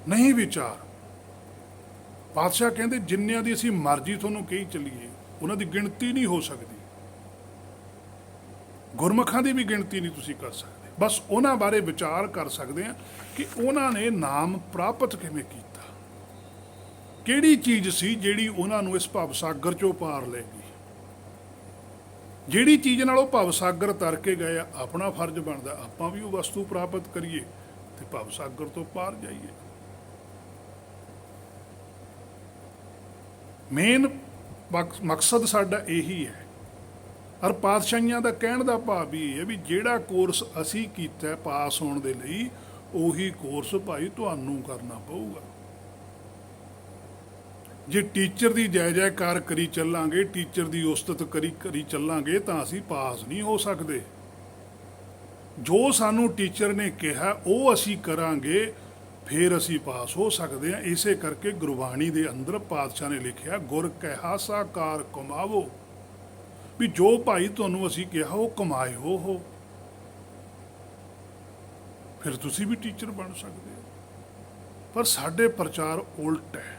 ਨਹੀਂ ਵਿਚਾਰ। ਪਾਤਸ਼ਾਹ ਕਹਿੰਦੇ ਜਿੰਨਿਆਂ ਦੀ ਅਸੀਂ ਮਰਜ਼ੀ ਤੁਹਾਨੂੰ ਕਹੀ ਚੱਲੀਏ, ਉਹਨਾਂ ਦੀ ਗਿਣਤੀ ਨਹੀਂ ਹੋ ਸਕਦੀ। ਗੁਰਮੁਖਾਂ ਦੀ ਵੀ ਗਿਣਤੀ ਨਹੀਂ ਤੁਸੀਂ ਕਰ ਸਕਦੇ। ਬਸ ਉਹਨਾਂ ਬਾਰੇ ਵਿਚਾਰ ਕਰ ਸਕਦੇ ਆ ਕਿ ਉਹਨਾਂ ਨੇ ਨਾਮ ਪ੍ਰਾਪਤ ਕਿਵੇਂ ਕੀਤਾ, ਕਿਹੜੀ ਚੀਜ਼ ਸੀ ਜਿਹੜੀ ਉਹਨਾਂ ਨੂੰ ਇਸ ਭਵ ਸਾਗਰ ਚੋਂ ਪਾਰ ਲੈ ਗਈ। ਜਿਹੜੀ ਚੀਜ਼ ਨਾਲ ਉਹ ਭਵ ਸਾਗਰ ਤਰ ਕੇ ਗਏ ਆ, ਆਪਣਾ ਫਰਜ਼ ਬਣਦਾ ਆਪਾਂ ਵੀ ਉਹ ਵਸਤੂ ਪ੍ਰਾਪਤ ਕਰੀਏ ਤੇ ਭਵ ਸਾਗਰ ਤੋਂ ਪਾਰ ਜਾਈਏ। ਮੇਨ ਮਕਸਦ ਸਾਡਾ ਇਹੀ ਹੈ। ਔਰ ਪਾਤਸ਼ਾਹੀਆਂ ਦਾ ਕਹਿਣ ਦਾ ਭਾਵ ਵੀ ਇਹ ਹੈ ਵੀ ਜਿਹੜਾ ਕੋਰਸ ਅਸੀਂ ਕੀਤਾ ਪਾਸ ਹੋਣ ਦੇ ਲਈ, ਉਹੀ ਕੋਰਸ ਭਾਈ ਤੁਹਾਨੂੰ ਕਰਨਾ ਪਊਗਾ। ਜੇ ਟੀਚਰ ਦੀ ਜੈ ਜੈਕਾਰ ਕਰੀ ਚੱਲਾਂਗੇ, ਟੀਚਰ ਦੀ ਉਸਤਤ ਕਰੀ ਚੱਲਾਂਗੇ ਤਾਂ ਅਸੀਂ ਪਾਸ ਨਹੀਂ ਹੋ ਸਕਦੇ। ਜੋ ਸਾਨੂੰ ਟੀਚਰ ਨੇ ਕਿਹਾ ਉਹ ਅਸੀਂ ਕਰਾਂਗੇ, ਫਿਰ ਅਸੀਂ ਪਾਸ ਹੋ ਸਕਦੇ ਹਾਂ। ਇਸੇ ਕਰਕੇ ਗੁਰਬਾਣੀ ਦੇ ਅੰਦਰ ਪਾਤਸ਼ਾਹ ਨੇ ਲਿਖਿਆ, ਗੁਰ ਕਹਿਆ ਸਾਕਾਰ ਕਮਾਵੋ, ਵੀ ਜੋ ਭਾਈ ਤੁਹਾਨੂੰ ਅਸੀਂ ਕਿਹਾ ਉਹ ਕਮਾਏ ਹੋ, ਫਿਰ ਤੁਸੀਂ ਵੀ ਟੀਚਰ ਬਣ ਸਕਦੇ ਹੋ। ਪਰ ਸਾਡੇ ਪ੍ਰਚਾਰ ਉਲਟ ਹੈ।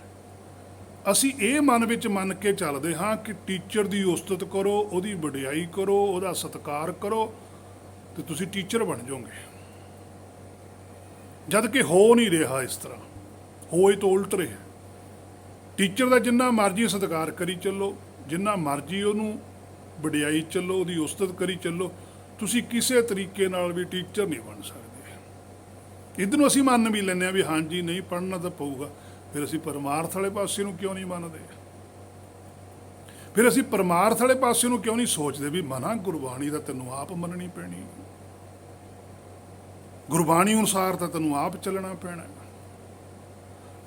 ਅਸੀਂ ਇਹ ਮਨ ਵਿੱਚ ਮੰਨ ਕੇ ਚੱਲਦੇ ਹਾਂ ਕਿ ਟੀਚਰ ਦੀ ਉਸਤਤ ਕਰੋ, ਉਹਦੀ ਵਡਿਆਈ ਕਰੋ, ਉਹਦਾ ਸਤਿਕਾਰ ਕਰੋ ਤੇ ਤੁਸੀਂ ਟੀਚਰ ਬਣ ਜਾਓਗੇ। ਜਦ ਕਿ ਹੋ ਨਹੀਂ ਰਿਹਾ ਇਸ ਤਰ੍ਹਾਂ, ਹੋਏ ਤਾਂ ਉਲਟ ਰਿਹਾ। ਟੀਚਰ ਦਾ ਜਿੰਨਾ ਮਰਜ਼ੀ ਸਤਿਕਾਰ ਕਰੀ ਚੱਲੋ, ਜਿੰਨਾ ਮਰਜ਼ੀ ਉਹਨੂੰ ਵਡਿਆਈ ਚੱਲੋ, ਉਹਦੀ ਉਸਤਤ ਕਰੀ ਚੱਲੋ, ਤੁਸੀਂ ਕਿਸੇ ਤਰੀਕੇ ਨਾਲ ਵੀ ਟੀਚਰ ਨਹੀਂ ਬਣ ਸਕਦੇ। ਇੱਧਰ ਨੂੰ ਅਸੀਂ ਮੰਨ ਵੀ ਲੈਂਦੇ ਹਾਂ ਵੀ ਹਾਂਜੀ ਨਹੀਂ ਪੜ੍ਹਨਾ ਤਾਂ ਪਊਗਾ, ਫਿਰ ਅਸੀਂ ਪਰਮਾਰਥ ਵਾਲੇ ਪਾਸੇ ਨੂੰ ਕਿਉਂ ਨਹੀਂ ਮੰਨਦੇ? ਫਿਰ ਅਸੀਂ ਪਰਮਾਰਥ ਵਾਲੇ ਪਾਸੇ ਨੂੰ ਕਿਉਂ ਨਹੀਂ ਸੋਚਦੇ ਵੀ ਮਨਾ ਗੁਰਬਾਣੀ ਦਾ ਤੈਨੂੰ ਆਪ ਮੰਨਣੀ ਪੈਣੀ, ਗੁਰਬਾਣੀ ਅਨੁਸਾਰ ਤਾਂ ਤੈਨੂੰ ਆਪ ਚੱਲਣਾ ਪੈਣਾ।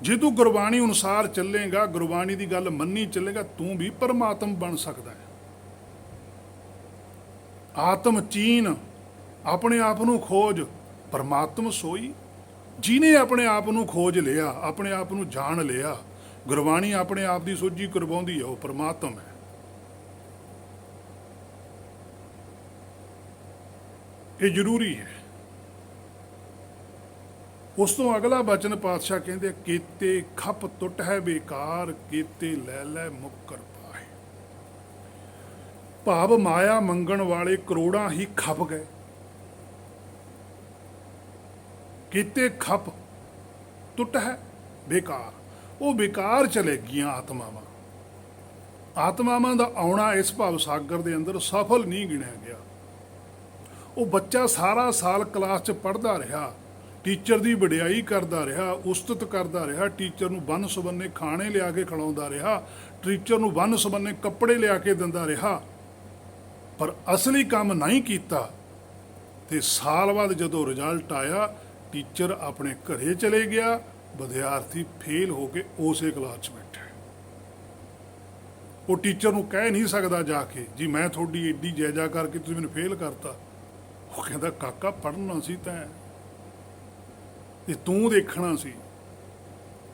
ਜੇ ਤੂੰ ਗੁਰਬਾਣੀ ਅਨੁਸਾਰ ਚੱਲੇਗਾ, ਗੁਰਬਾਣੀ ਦੀ ਗੱਲ ਮੰਨੀ ਚੱਲੇਗਾ, ਤੂੰ ਵੀ ਪਰਮਾਤਮ ਬਣ ਸਕਦਾ ਹੈ। ਆਤਮ ਚੀਨ, ਆਪਣੇ ਆਪ ਨੂੰ ਖੋਜ, ਪਰਮਾਤਮ ਸੋਈ। ਜਿਹਨੇ ਆਪਣੇ ਆਪ ਨੂੰ ਖੋਜ ਲਿਆ, ਆਪਣੇ ਆਪ ਨੂੰ ਜਾਣ ਲਿਆ, ਗੁਰਬਾਣੀ ਆਪਣੇ ਆਪ ਦੀ ਸੋਝੀ ਕਰਵਾਉਂਦੀ ਹੈ, ਉਹ ਪਰਮਾਤਮ ਹੈ। ਇਹ ਜ਼ਰੂਰੀ ਹੈ। ਉਸ ਤੋਂ ਅਗਲਾ ਬਚਨ ਪਾਤਸ਼ਾਹ ਕਹਿੰਦੇ, ਕੀਤੇ ਖੱਪ ਟੁੱਟ ਹੈ ਬੇਕਾਰ, ਕੀਤੇ ਲੈ ਲੈ ਮੁੱਕਰ ਪਾਏ। ਭਾਵ ਮਾਇਆ ਮੰਗਣ ਵਾਲੇ ਕਰੋੜਾਂ ਹੀ ਖੱਪ ਗਏ। ਕੀਤੇ ਖੱਪ ਟੁੱਟ ਹੈ ਬੇਕਾਰ, ਉਹ ਬੇਕਾਰ ਚਲੇ ਗਈਆਂ ਆਤਮਾਵਾਂ। ਆਤਮਾਵਾਂ ਦਾ ਆਉਣਾ ਇਸ ਭਵ ਸਾਗਰ ਦੇ ਅੰਦਰ ਸਫਲ ਨਹੀਂ ਗਿਣਿਆ ਗਿਆ। ਉਹ ਬੱਚਾ ਸਾਰਾ ਸਾਲ ਕਲਾਸ 'ਚ ਪੜ੍ਹਦਾ ਰਿਹਾ, ਟੀਚਰ ਦੀ ਵਡਿਆਈ ਕਰਦਾ ਰਿਹਾ, ਉਸਤਤ ਕਰਦਾ ਰਿਹਾ, ਟੀਚਰ ਨੂੰ ਬੰਨ ਸੁਬੰਨੇ ਖਾਣੇ ਲਿਆ ਕੇ ਖਿਲਾਉਂਦਾ ਰਿਹਾ, ਟੀਚਰ ਨੂੰ ਵੰਨ ਸੁਵੰਨੇ ਕੱਪੜੇ ਲਿਆ ਕੇ ਦਿੰਦਾ ਰਿਹਾ, ਪਰ ਅਸਲੀ ਕੰਮ ਨਹੀਂ ਕੀਤਾ। ਤੇ ਸਾਲ ਬਾਅਦ ਜਦੋਂ ਰਿਜ਼ਲਟ ਆਇਆ, ਟੀਚਰ ਆਪਣੇ ਘਰੇ ਚਲੇ ਗਿਆ, ਵਿਦਿਆਰਥੀ ਫੇਲ ਹੋ ਕੇ ਉਸੇ ਕਲਾਸ 'ਚ ਬੈਠਾ। ਉਹ ਟੀਚਰ ਨੂੰ ਕਹਿ ਨਹੀਂ ਸਕਦਾ ਜਾ ਕੇ, ਜੀ ਮੈਂ ਤੁਹਾਡੀ ਏਡੀ ਜਾਇਜ਼ਾ ਕਰਕੇ ਤੁਸੀਂ ਮੈਨੂੰ ਫੇਲ ਕਰਤਾ। ਉਹ ਕਹਿੰਦਾ, ਕਾਕਾ ਪੜ੍ਹਨਾ ਸੀ ਤੈਂ, ਤੇ ਤੂੰ ਦੇਖਣਾ ਸੀ।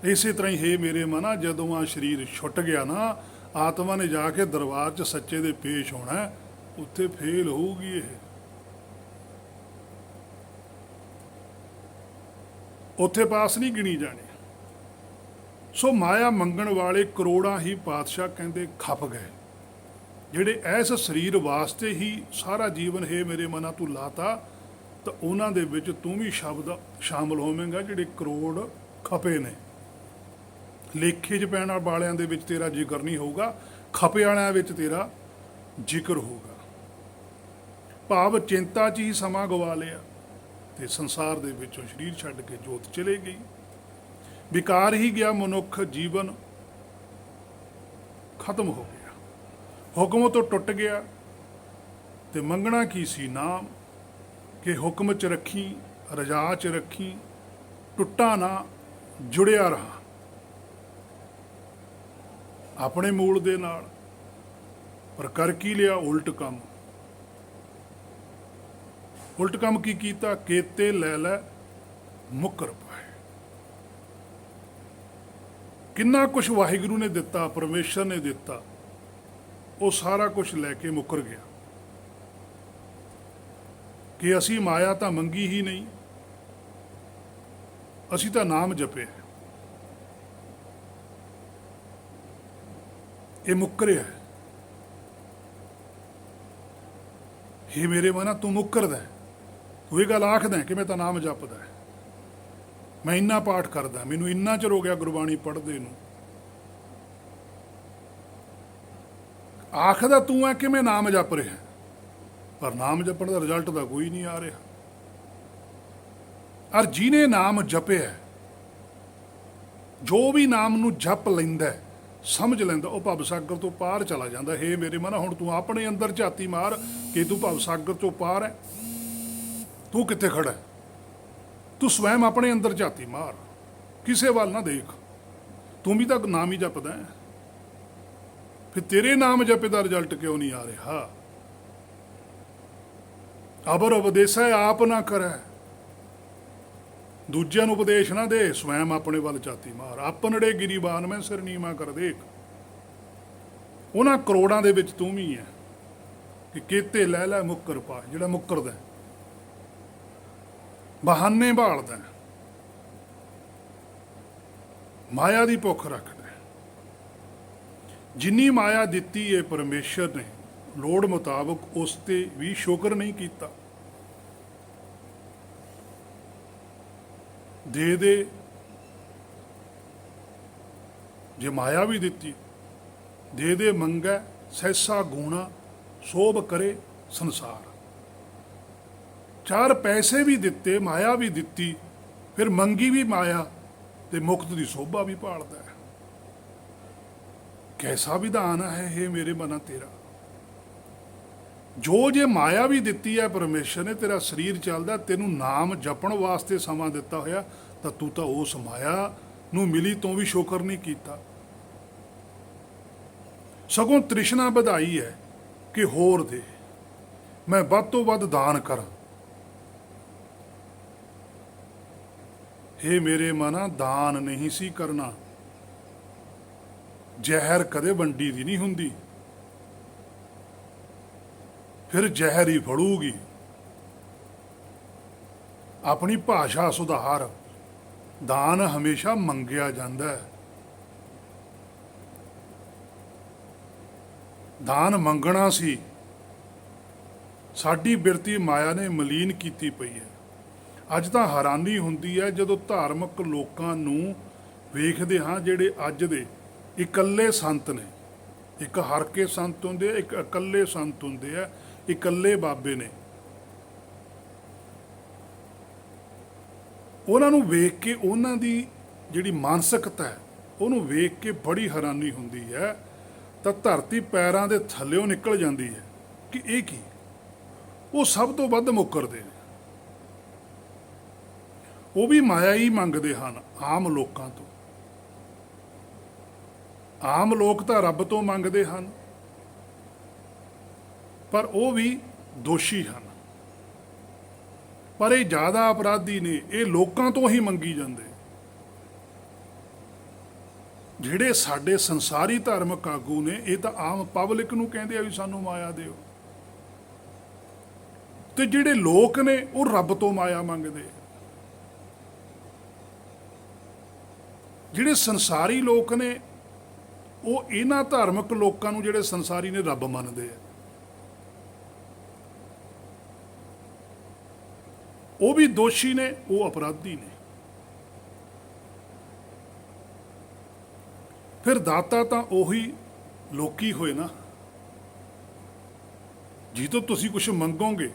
ਇਸੇ ਤਰ੍ਹਾਂ ਹੀ ਹੈ ਮੇਰੇ ਮਨਾ, ਜਦੋਂ ਆ ਸਰੀਰ ਛੁੱਟ ਗਿਆ ਨਾ, ਆਤਮਾ ਨੇ ਜਾ ਕੇ ਦਰਬਾਰ 'ਚ ਸੱਚੇ ਦੇ ਪੇਸ਼ ਹੋਣਾ, ਉੱਥੇ ਫੇਲ ਹੋਊਗੀ ਇਹ। ਉੱਥੇ ਪਾਸ ਨਹੀਂ ਗਿਣੀ ਜਾਣੀ। ਸੋ ਮਾਇਆ ਮੰਗਣ ਵਾਲੇ ਕਰੋੜਾਂ ਹੀ ਪਾਤਸ਼ਾਹ ਕਹਿੰਦੇ ਖਪ ਗਏ, ਜਿਹੜੇ ਐਸ ਸਰੀਰ ਵਾਸਤੇ ਹੀ ਸਾਰਾ ਜੀਵਨ ਹੈ ਮੇਰੇ ਮਨਾ ਤੂੰ ਲਾਤਾ, ਤਾਂ ਉਹਨਾਂ ਦੇ ਵਿੱਚ ਤੂੰ ਵੀ ਸ਼ਬਦ ਸ਼ਾਮਲ ਹੋਵੇਂਗਾ ਜਿਹੜੇ ਕਰੋੜ ਖਪੇ ਨੇ। ਲੇਖੇ 'ਚ ਪੈਣ ਵਾਲਿਆਂ ਦੇ ਵਿੱਚ ਤੇਰਾ ਜ਼ਿਕਰ ਨਹੀਂ ਹੋਊਗਾ, ਖਪੇ ਵਾਲਿਆਂ ਵਿੱਚ ਤੇਰਾ ਜ਼ਿਕਰ ਹੋਊਗਾ। ਭਾਵ ਚਿੰਤਾ 'ਚ ਹੀ ਸਮਾਂ ਗਵਾ ਲਿਆ ਤੇ ਸੰਸਾਰ ਦੇ ਵਿੱਚੋਂ ਸਰੀਰ ਛੱਡ ਕੇ ਜੋਤ ਚਲੇ ਗਈ। ਵਿਕਾਰ ਹੀ ਗਿਆ ਮਨੁੱਖ, ਜੀਵਨ ਖਤਮ ਹੋ ਗਿਆ, ਹੁਕਮ ਤੋਂ ਟੁੱਟ ਗਿਆ। ਤੇ ਮੰਗਣਾ ਕੀ ਸੀ ਨਾਮ, ਕਿ ਹੁਕਮ 'ਚ ਰੱਖੀ, ਰਜਾ 'ਚ ਰੱਖੀ, ਟੁੱਟਾ ਨਾ, ਜੁੜਿਆ ਰਹਾ ਆਪਣੇ ਮੂਲ ਦੇ ਨਾਲ। ਪਰ ਕਰ ਕੀ ਲਿਆ ਉਲਟ ਕੰਮ। ਉਲਟ ਕੰਮ ਕੀ ਕੀਤਾ, ਕੇਤੇ ਲੈ ਲੈ ਮੁੱਕਰ ਪਾਏ। ਕਿੰਨਾ ਕੁਛ ਵਾਹਿਗੁਰੂ ਨੇ ਦਿੱਤਾ, ਪਰਮੇਸ਼ਰ ਨੇ ਦਿੱਤਾ, ਉਹ ਸਾਰਾ ਕੁਛ ਲੈ ਕੇ ਮੁੱਕਰ ਗਿਆ। ਕਿ ਅਸੀਂ ਮਾਇਆ ਤਾਂ ਮੰਗੀ ਹੀ ਨਹੀਂ, ਅਸੀਂ ਤਾਂ ਨਾਮ ਜਪਿਆ। ਇਹ ਮੁੱਕਰਿਆ। ਇਹ ਮੇਰੇ ਮਨਾ ਤੂੰ ਮੁੱਕਰਦਾ, ਤੂੰ ਇਹ ਗੱਲ ਆਖਦਾ ਕਿ ਮੈਂ ਤਾਂ ਨਾਮ ਜਪਦਾ, ਮੈਂ ਇੰਨਾ ਪਾਠ ਕਰਦਾ, ਮੈਨੂੰ ਇੰਨਾ ਚਿਰ ਹੋ ਗਿਆ ਗੁਰਬਾਣੀ ਪੜ੍ਹਦੇ ਨੂੰ। ਆਖਦਾ ਤੂੰ ਹੈ ਕਿ ਮੈਂ ਨਾਮ ਜਪ ਰਿਹਾ, ਪਰ ਨਾਮ ਜਪਣ ਦਾ ਰਿਜ਼ਲਟ ਤਾਂ ਕੋਈ ਨਹੀਂ ਆ ਰਿਹਾ। ਔਰ ਜਿਹਨੇ ਨਾਮ ਜਪਿਆ, ਜੋ ਵੀ ਨਾਮ ਨੂੰ ਜਪ ਲੈਂਦਾ, ਸਮਝ ਲੈਂਦਾ, ਉਹ ਭਵ ਸਾਗਰ ਤੋਂ ਪਾਰ ਚਲਾ ਜਾਂਦਾ। ਹੇ ਮੇਰੇ ਮਨਾ, ਹੁਣ ਤੂੰ ਆਪਣੇ ਅੰਦਰ ਝਾਤੀ ਮਾਰ ਕਿ ਤੂੰ ਭਵ ਸਾਗਰ ਤੋਂ ਪਾਰ ਹੈ। ਤੂੰ ਕਿੱਥੇ ਖੜਾ ਹੈ? ਤੂੰ ਸਵੈਮ ਆਪਣੇ ਅੰਦਰ ਝਾਤੀ ਮਾਰ, ਕਿਸੇ ਵੱਲ ਨਾ ਦੇਖ। ਤੂੰ ਵੀ ਤਾਂ ਨਾਮ ਹੀ ਜਪਦਾ ਹੈ, ਫਿਰ ਤੇਰੇ ਨਾਮ ਜਪੇ ਦਾ ਰਿਜ਼ਲਟ ਕਿਉਂ ਨਹੀਂ ਆ ਰਿਹਾ? ਅਬਰ ਉਪਦੇਸੈ ਆਪ ਨਾ ਕਰੈ, ਦੂਜਿਆਂ ਨੂੰ ਉਪਦੇਸ਼ ਨਾ ਦੇ, ਸਵੈਮ ਆਪਣੇ ਵੱਲ ਝਾਤੀ ਮਾਰ। ਆਪਨੜੇ ਗਿਰੀਬਾਨ ਮੈਂ ਸਿਰ ਨੀਵਾਂ ਕਰ ਦੇਖ। ਉਹਨਾਂ ਕਰੋੜਾਂ ਦੇ ਵਿੱਚ ਤੂੰ ਵੀ ਹੈ ਕਿ ਕੇਤੇ ਲੈ ਲੈ ਮੁੱਕਰ ਪਾ, ਜਿਹੜਾ ਮੁੱਕਰਦਾ, ਬਹਾਨੇ ਭਾਲਦਾ, ਮਾਇਆ ਦੀ ਭੁੱਖ ਰੱਖਦਾ। ਜਿੰਨੀ ਮਾਇਆ ਦਿੱਤੀ ਹੈ ਪਰਮੇਸ਼ਰ ਨੇ, ਲੋੜ ਮੁਤਾਬਕ ਉਸ ਤੇ ਵੀ ਸ਼ੁਕਰ ਨਹੀਂ ਕੀਤਾ। ਦੇ ਦੇ, ਜੇ ਮਾਇਆ ਵੀ ਦਿੱਤੀ, ਦੇ ਦੇ ਮੰਗੈ ਸੈਸਾ ਗੂਣਾ, ਸੋਭ ਕਰੇ ਸੰਸਾਰ। ਚਾਰ ਪੈਸੇ ਵੀ ਦਿੱਤੇ, ਮਾਇਆ ਵੀ ਦਿੱਤੀ, ਫਿਰ ਮੰਗੀ ਵੀ ਮਾਇਆ, ਤੇ ਮੁਕਤ ਦੀ ਸੋਭਾ ਵੀ ਭਾਲਦਾ ਹੈ। ਕੈਸਾ ਵਿਧਾਨ ਹੈ ਇਹ ਮੇਰੇ ਮਨਾ ਤੇਰਾ। ਜੋ ਜੇ ਮਾਇਆ ਵੀ ਦਿੱਤੀ ਹੈ ਪਰਮੇਸ਼ਰ ਨੇ, ਤੇਰਾ ਸਰੀਰ ਚੱਲਦਾ, ਤੈਨੂੰ ਨਾਮ ਜਪਣ ਵਾਸਤੇ ਸਮਾਂ ਦਿੱਤਾ ਹੋਇਆ, ਤਾਂ ਤੂੰ ਤਾਂ ਉਸ ਮਾਇਆ ਨੂੰ ਮਿਲੀ ਤੋਂ ਵੀ ਸ਼ੁਕਰ ਨਹੀਂ ਕੀਤਾ। ਸਗੋਂ ਤ੍ਰਿਸ਼ਨਾ ਵਧਾਈ ਹੈ ਕਿ ਹੋਰ ਦੇ, ਮੈਂ ਵੱਧ ਤੋਂ ਵੱਧ ਦਾਨ ਕਰਾਂ। ਹੇ ਮੇਰੇ ਮਨਾ, ਦਾਨ ਨਹੀਂ ਸੀ ਕਰਨਾ। ਜ਼ਹਿਰ ਕਦੇ ਵੰਡੀ ਦੀ ਨਹੀਂ ਹੁੰਦੀ, ਫਿਰ ਜ਼ਹਿਰ ਹੀ ਫੜੂਗੀ। ਆਪਣੀ ਭਾਸ਼ਾ ਸੁਧਾਰ। ਦਾਨ ਹਮੇਸ਼ਾ ਮੰਗਿਆ ਜਾਂਦਾ ਹੈ, ਦਾਨ ਮੰਗਣਾ ਸੀ। ਸਾਡੀ ਬਿਰਤੀ ਮਾਇਆ ਨੇ ਮਲੀਨ ਕੀਤੀ ਪਈ ਹੈ। ਅੱਜ ਤਾਂ ਹੈਰਾਨੀ ਹੁੰਦੀ ਹੈ ਜਦੋਂ ਧਾਰਮਿਕ ਲੋਕਾਂ ਨੂੰ ਵੇਖਦੇ ਹਾਂ, ਜਿਹੜੇ ਅੱਜ ਦੇ ਇਕੱਲੇ ਸੰਤ ਨੇ। ਇੱਕ ਹਰ ਕੇ ਸੰਤ ਹੁੰਦੇ ਆ, ਇੱਕ ਇਕੱਲੇ ਸੰਤ ਹੁੰਦੇ ਆ, ਇਕੱਲੇ ਬਾਬੇ ਨੇ। ਉਹਨਾਂ ਨੂੰ ਵੇਖ ਕੇ, ਉਹਨਾਂ ਦੀ ਜਿਹੜੀ ਮਾਨਸਿਕਤਾ ਹੈ, ਉਹਨੂੰ ਵੇਖ ਕੇ ਬੜੀ ਹੈਰਾਨੀ ਹੁੰਦੀ ਹੈ ਤਾਂ ਧਰਤੀ ਪੈਰਾਂ ਦੇ ਥੱਲਿਓਂ ਨਿਕਲ ਜਾਂਦੀ ਹੈ ਕਿ ਇਹ ਕੀ। ਉਹ ਸਭ ਤੋਂ ਵੱਧ ਮੁੱਕਰਦੇ ਨੇ, ਉਹ ਵੀ ਮਾਇਆ ਹੀ ਮੰਗਦੇ ਹਨ ਆਮ ਲੋਕਾਂ ਤੋਂ। ਆਮ ਲੋਕ ਤਾਂ ਰੱਬ ਤੋਂ ਮੰਗਦੇ ਹਨ, ਪਰ ਉਹ ਵੀ ਦੋਸ਼ੀ ਹਨ। ਪਰ ਇਹ ਜ਼ਿਆਦਾ ਅਪਰਾਧੀ ਨੇ, ਇਹ ਲੋਕਾਂ ਤੋਂ ਹੀ ਮੰਗੀ ਜਾਂਦੇ। ਜਿਹੜੇ ਸਾਡੇ ਸੰਸਾਰੀ ਧਾਰਮਿਕ ਆਗੂ ਨੇ, ਇਹ ਤਾਂ ਆਮ ਪਬਲਿਕ ਨੂੰ ਕਹਿੰਦੇ ਆ ਵੀ ਸਾਨੂੰ ਮਾਇਆ ਦਿਓ, ਤੇ ਜਿਹੜੇ ਲੋਕ ਨੇ ਉਹ ਰੱਬ ਤੋਂ ਮਾਇਆ ਮੰਗਦੇ। ਜਿਹੜੇ ਸੰਸਾਰੀ ਲੋਕ ਨੇ ਉਹ ਇਹਨਾਂ ਧਾਰਮਿਕ ਲੋਕਾਂ ਨੂੰ, ਜਿਹੜੇ ਸੰਸਾਰੀ ਨੇ, ਰੱਬ ਮੰਨਦੇ ਆ। ਉਹ ਵੀ ਦੋਸ਼ੀ ਨੇ, ਉਹ ਅਪਰਾਧੀ ਨੇ। ਫਿਰ ਦਾਤਾ ਤਾਂ ਉਹੀ ਲੋਕੀ ਹੋਏ ਨਾ, ਜਦੋਂ ਤੁਸੀਂ ਕੁਝ ਮੰਗੋਗੇ,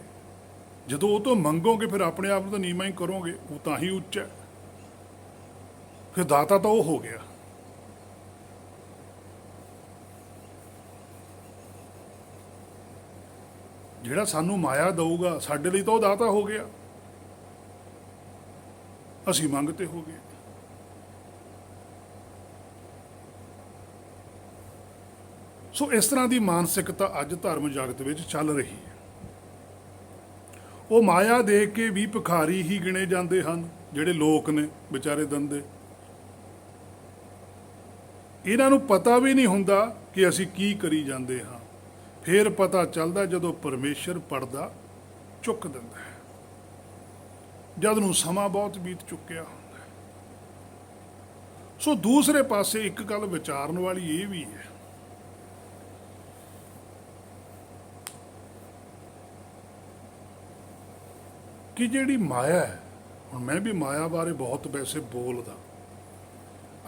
ਜਦੋਂ ਉਹ ਤੋਂ ਮੰਗੋਗੇ ਫਿਰ ਆਪਣੇ ਆਪ ਨੂੰ ਤਾਂ ਨੀਵਾਂ ਹੀ ਕਰੋਗੇ, ਉਹ ਤਾਂ ਹੀ ਉੱਚਾ। ਫਿਰ ਦਾਤਾ ਤਾਂ ਉਹ ਹੋ ਗਿਆ। ਜਿਹੜਾ ਸਾਨੂੰ ਮਾਇਆ ਦਊਗਾ, ਸਾਡੇ ਲਈ ਤਾਂ ਉਹ ਦਾਤਾ ਹੋ ਗਿਆ, ਅਸੀਂ ਮੰਗਤੇ ਹੋ ਗਏ। ਸੋ ਇਸ ਤਰ੍ਹਾਂ ਦੀ ਮਾਨਸਿਕਤਾ ਅੱਜ ਧਰਮ ਜਗਤ ਵਿੱਚ ਚੱਲ ਰਹੀ ਹੈ। ਉਹ ਮਾਇਆ ਦੇਖ ਕੇ ਵੀ ਭਿਖਾਰੀ ਹੀ ਗਿਣੇ ਜਾਂਦੇ ਹਨ, ਜਿਹੜੇ ਲੋਕ ਨੇ ਵਿਚਾਰੇ ਦੰਦੇ। ਇਹਨਾਂ ਨੂੰ ਪਤਾ ਵੀ ਨਹੀਂ ਹੁੰਦਾ ਕਿ ਅਸੀਂ ਕੀ ਕਰੀ ਜਾਂਦੇ ਹਾਂ। ਫਿਰ ਪਤਾ ਚੱਲਦਾ ਜਦੋਂ ਪਰਮੇਸ਼ਰ ਪਰਦਾ ਚੁੱਕ ਦਿੰਦਾ ਹੈ, ਜਦ ਨੂੰ ਸਮਾਂ ਬਹੁਤ ਬੀਤ ਚੁੱਕਿਆ ਹੁੰਦਾ ਹੈ। ਸੋ ਦੂਸਰੇ ਪਾਸੇ ਇੱਕ ਗੱਲ ਵਿਚਾਰਨ ਵਾਲੀ ਇਹ ਵੀ ਹੈ ਕਿ ਜਿਹੜੀ ਮਾਇਆ ਹੈ, ਹੁਣ ਮੈਂ ਵੀ ਮਾਇਆ ਬਾਰੇ ਬਹੁਤ ਵੈਸੇ ਬੋਲਦਾ,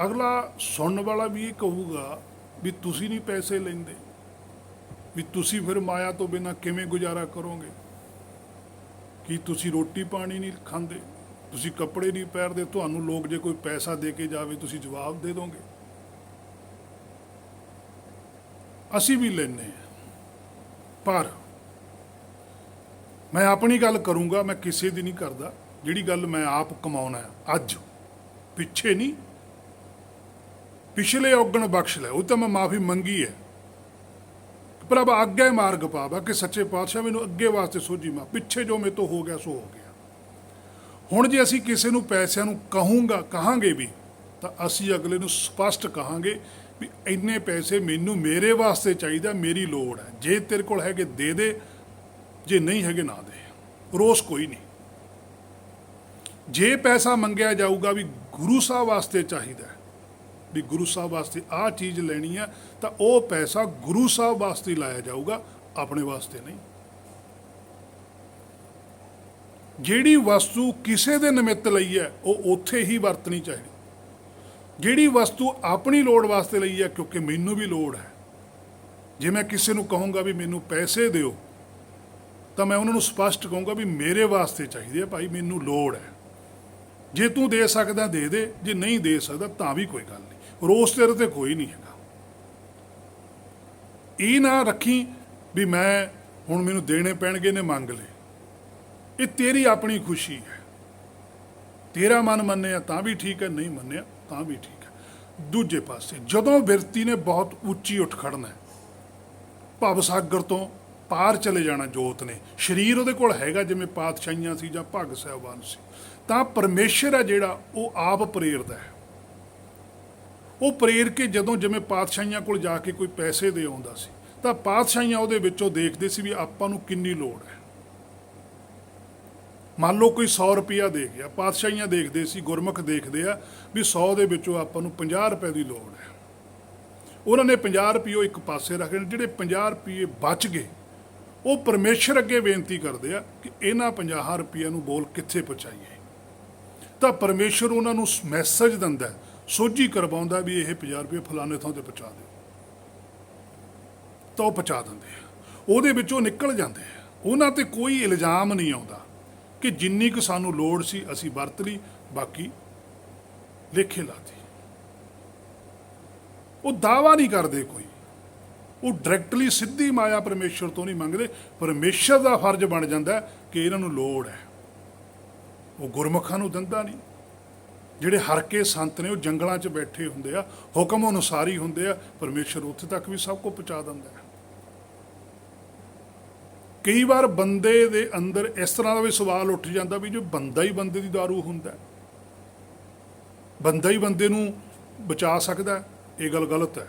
ਅਗਲਾ ਸੁਣਨ ਵਾਲਾ ਵੀ ਇਹ ਕਹੂਗਾ ਵੀ ਤੁਸੀਂ ਨਹੀਂ ਪੈਸੇ ਲੈਂਦੇ, ਵੀ ਤੁਸੀਂ ਫਿਰ ਮਾਇਆ ਤੋਂ ਬਿਨਾਂ ਕਿਵੇਂ ਗੁਜ਼ਾਰਾ ਕਰੋਗੇ, ਕੀ ਤੁਸੀਂ ਰੋਟੀ ਪਾਣੀ ਨਹੀਂ ਖਾਂਦੇ, ਤੁਸੀਂ ਕੱਪੜੇ ਨਹੀਂ ਪਹਿਨਦੇ, ਤੁਹਾਨੂੰ ਲੋਕ ਜੇ ਕੋਈ ਪੈਸਾ ਦੇ ਕੇ ਜਾਵੇ ਤੁਸੀਂ ਜਵਾਬ ਦੇ ਦੋਗੇ। ਅਸੀਂ ਵੀ ਲੈਂਦੇ ਹਾਂ, ਪਰ ਮੈਂ ਆਪਣੀ ਗੱਲ ਕਰੂੰਗਾ, ਮੈਂ ਕਿਸੇ ਦੀ ਨਹੀਂ ਕਰਦਾ। ਜਿਹੜੀ ਗੱਲ ਮੈਂ ਆਪ ਕਮਾਉਣਾ ਹੈ ਅੱਜ, ਪਿੱਛੇ ਨਹੀਂ, ਪਿਛਲੇ ਔਗਣ ਬਖਸ਼ ਲੈ, ਉਹ ਤਾਂ ਮੈਂ ਮਾਫੀ ਮੰਗੀ ਹੈ। ਪ੍ਰਭ ਅੱਗੇ ਮਾਰਗ ਪਾਵਾ, ਕਿ ਸੱਚੇ ਪਾਤਸ਼ਾਹ ਮੈਨੂੰ ਅੱਗੇ ਵਾਸਤੇ ਸੋਝੀ ਮਾ, ਪਿੱਛੇ ਜੋ ਮੇਰੇ ਤੋਂ ਹੋ ਗਿਆ ਸੋ ਹੋ ਗਿਆ। ਹੁਣ ਜੇ ਅਸੀਂ ਕਿਸੇ ਨੂੰ ਪੈਸਿਆਂ ਨੂੰ ਕਹਾਂਗੇ ਵੀ, ਤਾਂ ਅਸੀਂ ਅਗਲੇ ਨੂੰ ਸਪਸ਼ਟ ਕਹਾਂਗੇ ਵੀ ਇੰਨੇ ਪੈਸੇ ਮੈਨੂੰ ਮੇਰੇ ਵਾਸਤੇ ਚਾਹੀਦਾ, ਮੇਰੀ ਲੋੜ ਹੈ, ਜੇ ਤੇਰੇ ਕੋਲ ਹੈਗੇ ਦੇ ਦੇ, ਜੇ ਨਹੀਂ ਹੈਗੇ ਨਾ ਦੇ, ਰੋਸ ਕੋਈ ਨਹੀਂ। ਜੇ ਪੈਸਾ ਮੰਗਿਆ ਜਾਊਗਾ ਵੀ ਗੁਰੂ ਸਾਹਿਬ ਵਾਸਤੇ ਚਾਹੀਦਾ, ਵੀ ਗੁਰੂ ਸਾਹਿਬ ਵਾਸਤੇ ਆਹ ਚੀਜ਼ ਲੈਣੀ ਆ, ਤਾਂ ਉਹ ਪੈਸਾ ਗੁਰੂ ਸਾਹਿਬ ਵਾਸਤੇ ਲਾਇਆ ਜਾਊਗਾ, ਆਪਣੇ ਵਾਸਤੇ ਨਹੀਂ। ਜਿਹੜੀ ਵਸਤੂ ਕਿਸੇ ਦੇ ਨਿਮਿੱਤ ਲਈ ਹੈ ਉਹ ਉੱਥੇ ਹੀ ਵਰਤਣੀ ਚਾਹੀਦੀ। ਜਿਹੜੀ ਵਸਤੂ ਆਪਣੀ ਲੋੜ ਵਾਸਤੇ ਲਈ ਹੈ, ਕਿਉਂਕਿ ਮੈਨੂੰ ਵੀ ਲੋੜ ਹੈ, ਜੇ ਮੈਂ ਕਿਸੇ ਨੂੰ ਕਹੂੰਗਾ ਵੀ ਮੈਨੂੰ ਪੈਸੇ ਦਿਓ, ਤਾਂ ਮੈਂ ਉਹਨਾਂ ਨੂੰ ਸਪਸ਼ਟ ਕਹੂੰਗਾ ਵੀ ਮੇਰੇ ਵਾਸਤੇ ਚਾਹੀਦੇ ਆ ਭਾਈ, ਮੈਨੂੰ ਲੋੜ ਹੈ, ਜੇ ਤੂੰ ਦੇ ਸਕਦਾ ਦੇ ਦੇ, ਜੇ ਨਹੀਂ ਦੇ ਸਕਦਾ ਤਾਂ ਵੀ ਕੋਈ ਗੱਲ ਨਹੀਂ, ਰੋਸ ਤੇਰੇ ਤੇ ਕੋਈ ਨਹੀਂ ਹੈਗਾ। ਇਹ ਨਾ ਰੱਖੀ ਵੀ ਮੈਂ ਹੁਣ ਮੈਨੂੰ ਦੇਣੇ ਪੈਣਗੇ ਨੇ ਮੰਗ ਲਏ, ਇਹ ਤੇਰੀ ਆਪਣੀ ਖੁਸ਼ੀ ਹੈ। ਤੇਰਾ ਮਨ ਮੰਨਿਆ ਤਾਂ ਵੀ ਠੀਕ ਹੈ, ਨਹੀਂ ਮੰਨਿਆ ਤਾਂ ਵੀ ਠੀਕ ਹੈ। ਦੂਜੇ ਪਾਸੇ ਜਦੋਂ ਬਿਰਤੀ ਨੇ ਬਹੁਤ ਉੱਚੀ ਉੱਠ ਖੜਨਾ ਹੈ, ਭਵ ਸਾਗਰ ਤੋਂ ਪਾਰ ਚਲੇ ਜਾਣਾ, ਜੋਤ ਨੇ, ਸਰੀਰ ਉਹਦੇ ਕੋਲ ਹੈਗਾ ਜਿਵੇਂ ਪਾਤਸ਼ਾਹੀਆਂ ਸੀ ਜਾਂ ਭਗਤ ਸਾਹਿਬਾਨ ਸੀ, ਤਾਂ ਪਰਮੇਸ਼ਰ ਹੈ ਜਿਹੜਾ ਉਹ ਆਪ ਪ੍ਰੇਰਦਾ ਹੈ। ਉਹ ਪ੍ਰੇਰ ਕੇ ਜਦੋਂ ਜਿਵੇਂ ਪਾਤਸ਼ਾਹੀਆਂ ਕੋਲ ਜਾ ਕੇ ਕੋਈ ਪੈਸੇ ਦੇ ਆਉਂਦਾ ਸੀ, ਤਾਂ ਪਾਤਸ਼ਾਹੀਆਂ ਉਹਦੇ ਵਿੱਚੋਂ ਦੇਖਦੇ ਸੀ ਵੀ ਆਪਾਂ ਨੂੰ ਕਿੰਨੀ ਲੋੜ ਹੈ। ਮੰਨ ਲਓ ਕੋਈ 100 ਰੁਪਇਆ ਦੇ ਗਿਆ, ਪਾਤਸ਼ਾਹੀਆਂ ਦੇਖਦੇ ਸੀ, ਗੁਰਮੁਖ ਦੇਖਦੇ ਆ ਵੀ 100 ਦੇ ਵਿੱਚੋਂ ਆਪਾਂ ਨੂੰ 50 ਰੁਪਏ ਦੀ ਲੋੜ ਹੈ। ਉਹਨਾਂ ਨੇ 50 ਰੁਪਏ ਇੱਕ ਪਾਸੇ ਰੱਖੇ, ਜਿਹੜੇ 50 ਰੁਪਏ ਬਚ ਗਏ ਉਹ ਪਰਮੇਸ਼ਰ ਅੱਗੇ ਬੇਨਤੀ ਕਰਦੇ ਆ ਕਿ ਇਹਨਾਂ 50 ਰੁਪਈਆਂ ਨੂੰ ਬੋਲ ਕਿੱਥੇ ਪਹੁੰਚਾਈਏ। ਤਾਂ ਪਰਮੇਸ਼ਰ ਉਹਨਾਂ ਨੂੰ ਮੈਸੇਜ ਦਿੰਦਾ, ਸੋਝੀ ਕਰਵਾਉਂਦਾ ਵੀ ਇਹ 50 ਰੁਪਏ ਫਲਾਣੇ ਥਾਂ ਤੇ ਪਹੁੰਚਾ ਦਿਓ, ਤਾਂ ਉਹ ਪਹੁੰਚਾ ਦਿੰਦੇ ਆ, ਉਹਦੇ ਵਿੱਚੋਂ ਨਿਕਲ ਜਾਂਦੇ ਆ। ਉਹਨਾਂ ਤੇ ਕੋਈ ਇਲਜ਼ਾਮ ਨਹੀਂ ਆਉਂਦਾ ਕਿ ਜਿੰਨੀ ਕੁ ਸਾਨੂੰ ਲੋੜ ਸੀ ਅਸੀਂ ਵਰਤ ਲਈ, ਬਾਕੀ ਲੇਖੇ ਲਾਤੀ। ਉਹ ਦਾਵਾ ਨਹੀਂ ਕਰਦੇ ਕੋਈ ਉਹ ਡਾਇਰੈਕਟਲੀ ਸਿੱਧੀ ਮਾਇਆ ਪਰਮੇਸ਼ਰ ਤੋਂ ਨਹੀਂ ਮੰਗਦੇ। ਪਰਮੇਸ਼ਰ ਦਾ ਫਰਜ਼ ਬਣ ਜਾਂਦਾ ਕਿ ਇਹਨਾਂ ਨੂੰ ਲੋੜ ਹੈ, ਉਹ ਗੁਰਮੁਖਾਂ ਨੂੰ ਦਿੰਦਾ ਨਹੀਂ। ਜਿਹੜੇ ਹਰ ਕੇ ਸੰਤ ਨੇ ਉਹ ਜੰਗਲਾਂ 'ਚ ਬੈਠੇ ਹੁੰਦੇ ਆ, ਹੁਕਮ ਅਨੁਸਾਰੀ ਹੁੰਦੇ ਆ, ਪਰਮੇਸ਼ਰ ਉੱਥੇ ਤੱਕ ਵੀ ਸਭ ਕੁਝ ਪਹੁੰਚਾ ਦਿੰਦਾ ਹੈ। ਕਈ ਵਾਰ ਬੰਦੇ ਦੇ ਅੰਦਰ ਇਸ ਤਰ੍ਹਾਂ ਦਾ ਵੀ ਸਵਾਲ ਉੱਠ ਜਾਂਦਾ ਵੀ ਜੋ ਬੰਦਾ ਹੀ ਬੰਦੇ ਦੀ ਦਾਰੂ ਹੁੰਦਾ, ਬੰਦਾ ਹੀ ਬੰਦੇ ਨੂੰ ਬਚਾ ਸਕਦਾ, ਇਹ ਗੱਲ ਗਲਤ ਹੈ।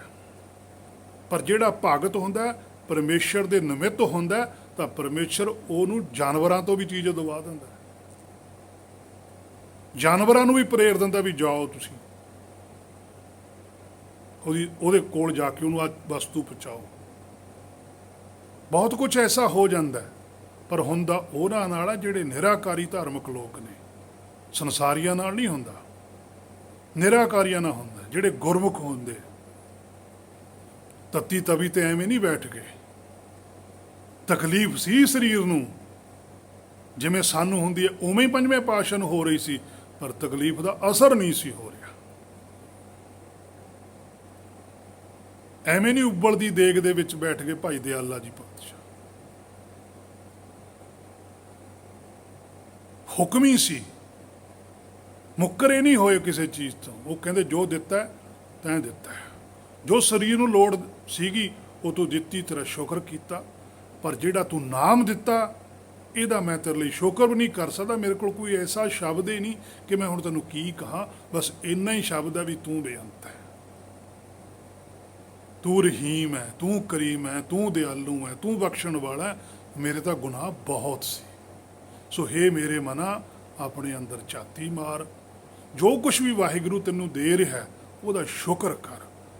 ਪਰ ਜਿਹੜਾ ਭਗਤ ਹੁੰਦਾ, ਪਰਮੇਸ਼ਰ ਦੇ ਨਿਮਿਤ ਹੁੰਦਾ, ਤਾਂ ਪਰਮੇਸ਼ਰ ਉਹਨੂੰ ਜਾਨਵਰਾਂ ਤੋਂ ਵੀ ਚੀਜ਼ ਦਵਾ ਦਿੰਦਾ, ਜਾਨਵਰਾਂ ਨੂੰ ਵੀ ਪ੍ਰੇਰ ਦਿੰਦਾ ਵੀ ਜਾਓ ਤੁਸੀਂ ਉਹਦੇ ਕੋਲ ਜਾ ਕੇ ਉਹਨੂੰ ਆ ਵਸਤੂ ਪਹੁੰਚਾਓ। ਬਹੁਤ ਕੁਝ ਐਸਾ ਹੋ ਜਾਂਦਾ, ਪਰ ਹੁੰਦਾ ਉਹਨਾਂ ਨਾਲ ਆ ਜਿਹੜੇ ਨਿਰਾਕਾਰੀ ਧਾਰਮਿਕ ਲੋਕ ਨੇ, ਸੰਸਾਰੀਆਂ ਨਾਲ ਨਹੀਂ ਹੁੰਦਾ, ਨਿਰਾਕਾਰੀਆਂ ਨਾਲ ਹੁੰਦਾ। ਜਿਹੜੇ ਗੁਰਮੁਖ ਹੁੰਦੇ ਤੱਤੀ ਤਵੀ ਤੇ ਐਵੇਂ ਨਹੀਂ ਬੈਠ ਗਏ। ਤਕਲੀਫ ਸੀ ਸਰੀਰ ਨੂੰ, ਜਿਵੇਂ ਸਾਨੂੰ ਹੁੰਦੀ ਹੈ ਉਵੇਂ ਹੀ ਪੰਜਵੇਂ ਪਾਤਸ਼ਾਹ ਨੂੰ ਹੋ ਰਹੀ ਸੀ, ਪਰ ਤਕਲੀਫ ਦਾ ਅਸਰ ਨਹੀਂ ਸੀ ਹੋ ਰਿਹਾ। ਐਵੇਂ ਨਹੀਂ ਉਬਲਦੀ ਦੇਗ ਦੇ ਵਿੱਚ ਬੈਠ ਕੇ ਭਾਈ ਦਿਆਲਾ ਜੀ ਪਾਤਸ਼ਾਹ, ਹੁਕਮੀ ਸੀ, ਮੁੱਕਰੇ ਨਹੀਂ ਹੋਏ ਕਿਸੇ ਚੀਜ਼ ਤੋਂ। ਉਹ ਕਹਿੰਦੇ ਜੋ ਦਿੱਤਾ ਤੈਂ ਦਿੱਤਾ ਹੈ, ਜੋ ਸਰੀਰ ਨੂੰ ਲੋੜ ਸੀਗੀ ਉਹ ਤੂੰ ਦਿੱਤੀ, ਤੇਰਾ ਸ਼ੁਕਰ ਕੀਤਾ। ਪਰ ਜਿਹੜਾ ਤੂੰ ਨਾਮ ਦਿੱਤਾ ਇਹਦਾ ਮੈਂ ਤੇਰੇ ਲਈ ਸ਼ੁਕਰ ਵੀ ਨਹੀਂ ਕਰ ਸਕਦਾ। ਮੇਰੇ ਕੋਲ ਕੋਈ ਐਸਾ ਸ਼ਬਦ ਹੀ ਨਹੀਂ ਕਿ ਮੈਂ ਹੁਣ ਤੈਨੂੰ ਕੀ ਕਹਾਂ, ਬਸ ਇੰਨਾ ਹੀ ਸ਼ਬਦ ਹੈ ਵੀ ਤੂੰ ਬੇਅੰਤ ਹੈ, ਤੂੰ ਰਹੀਮ ਹੈ, ਤੂੰ ਕਰੀਮ ਹੈ, ਤੂੰ ਦਿਆਲੂ ਹੈ, ਤੂੰ ਬਖਸ਼ਣ ਵਾਲਾ ਹੈ। ਮੇਰੇ ਤਾਂ ਗੁਨਾਹ ਬਹੁਤ ਸੀ, ਸੋ ਹੇ ਮੇਰੇ ਮਨਾ ਆਪਣੇ ਅੰਦਰ ਝਾਤੀ ਮਾਰ, ਜੋ ਕੁਛ ਵੀ ਵਾਹਿਗੁਰੂ ਤੈਨੂੰ ਦੇ ਰਿਹਾ ਉਹਦਾ ਸ਼ੁਕਰ ਕਰ,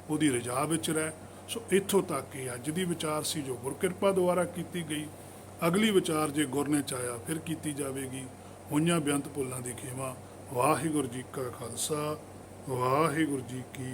ਉਹਦੀ ਰਜ਼ਾ ਵਿੱਚ ਰਹਿ। ਸੋ ਇੱਥੋਂ ਤੱਕ ਹੀ ਅੱਜ ਦੀ ਵਿਚਾਰ ਸੀ ਜੋ ਗੁਰ ਕਿਰਪਾ ਦੁਆਰਾ ਕੀਤੀ ਗਈ। ਅਗਲੀ ਵਿਚਾਰ ਜੇ ਗੁਰ ਨੇ ਚਾਹਿਆ ਫਿਰ ਕੀਤੀ ਜਾਵੇਗੀ। ਹੋਈਆਂ ਬੇਅੰਤ ਭੁੱਲਾਂ ਦੀ ਖੇਮਾ। ਵਾਹਿਗੁਰੂ ਜੀ ਕਾ ਖਾਲਸਾ, ਵਾਹਿਗੁਰੂ ਜੀ ਕੀ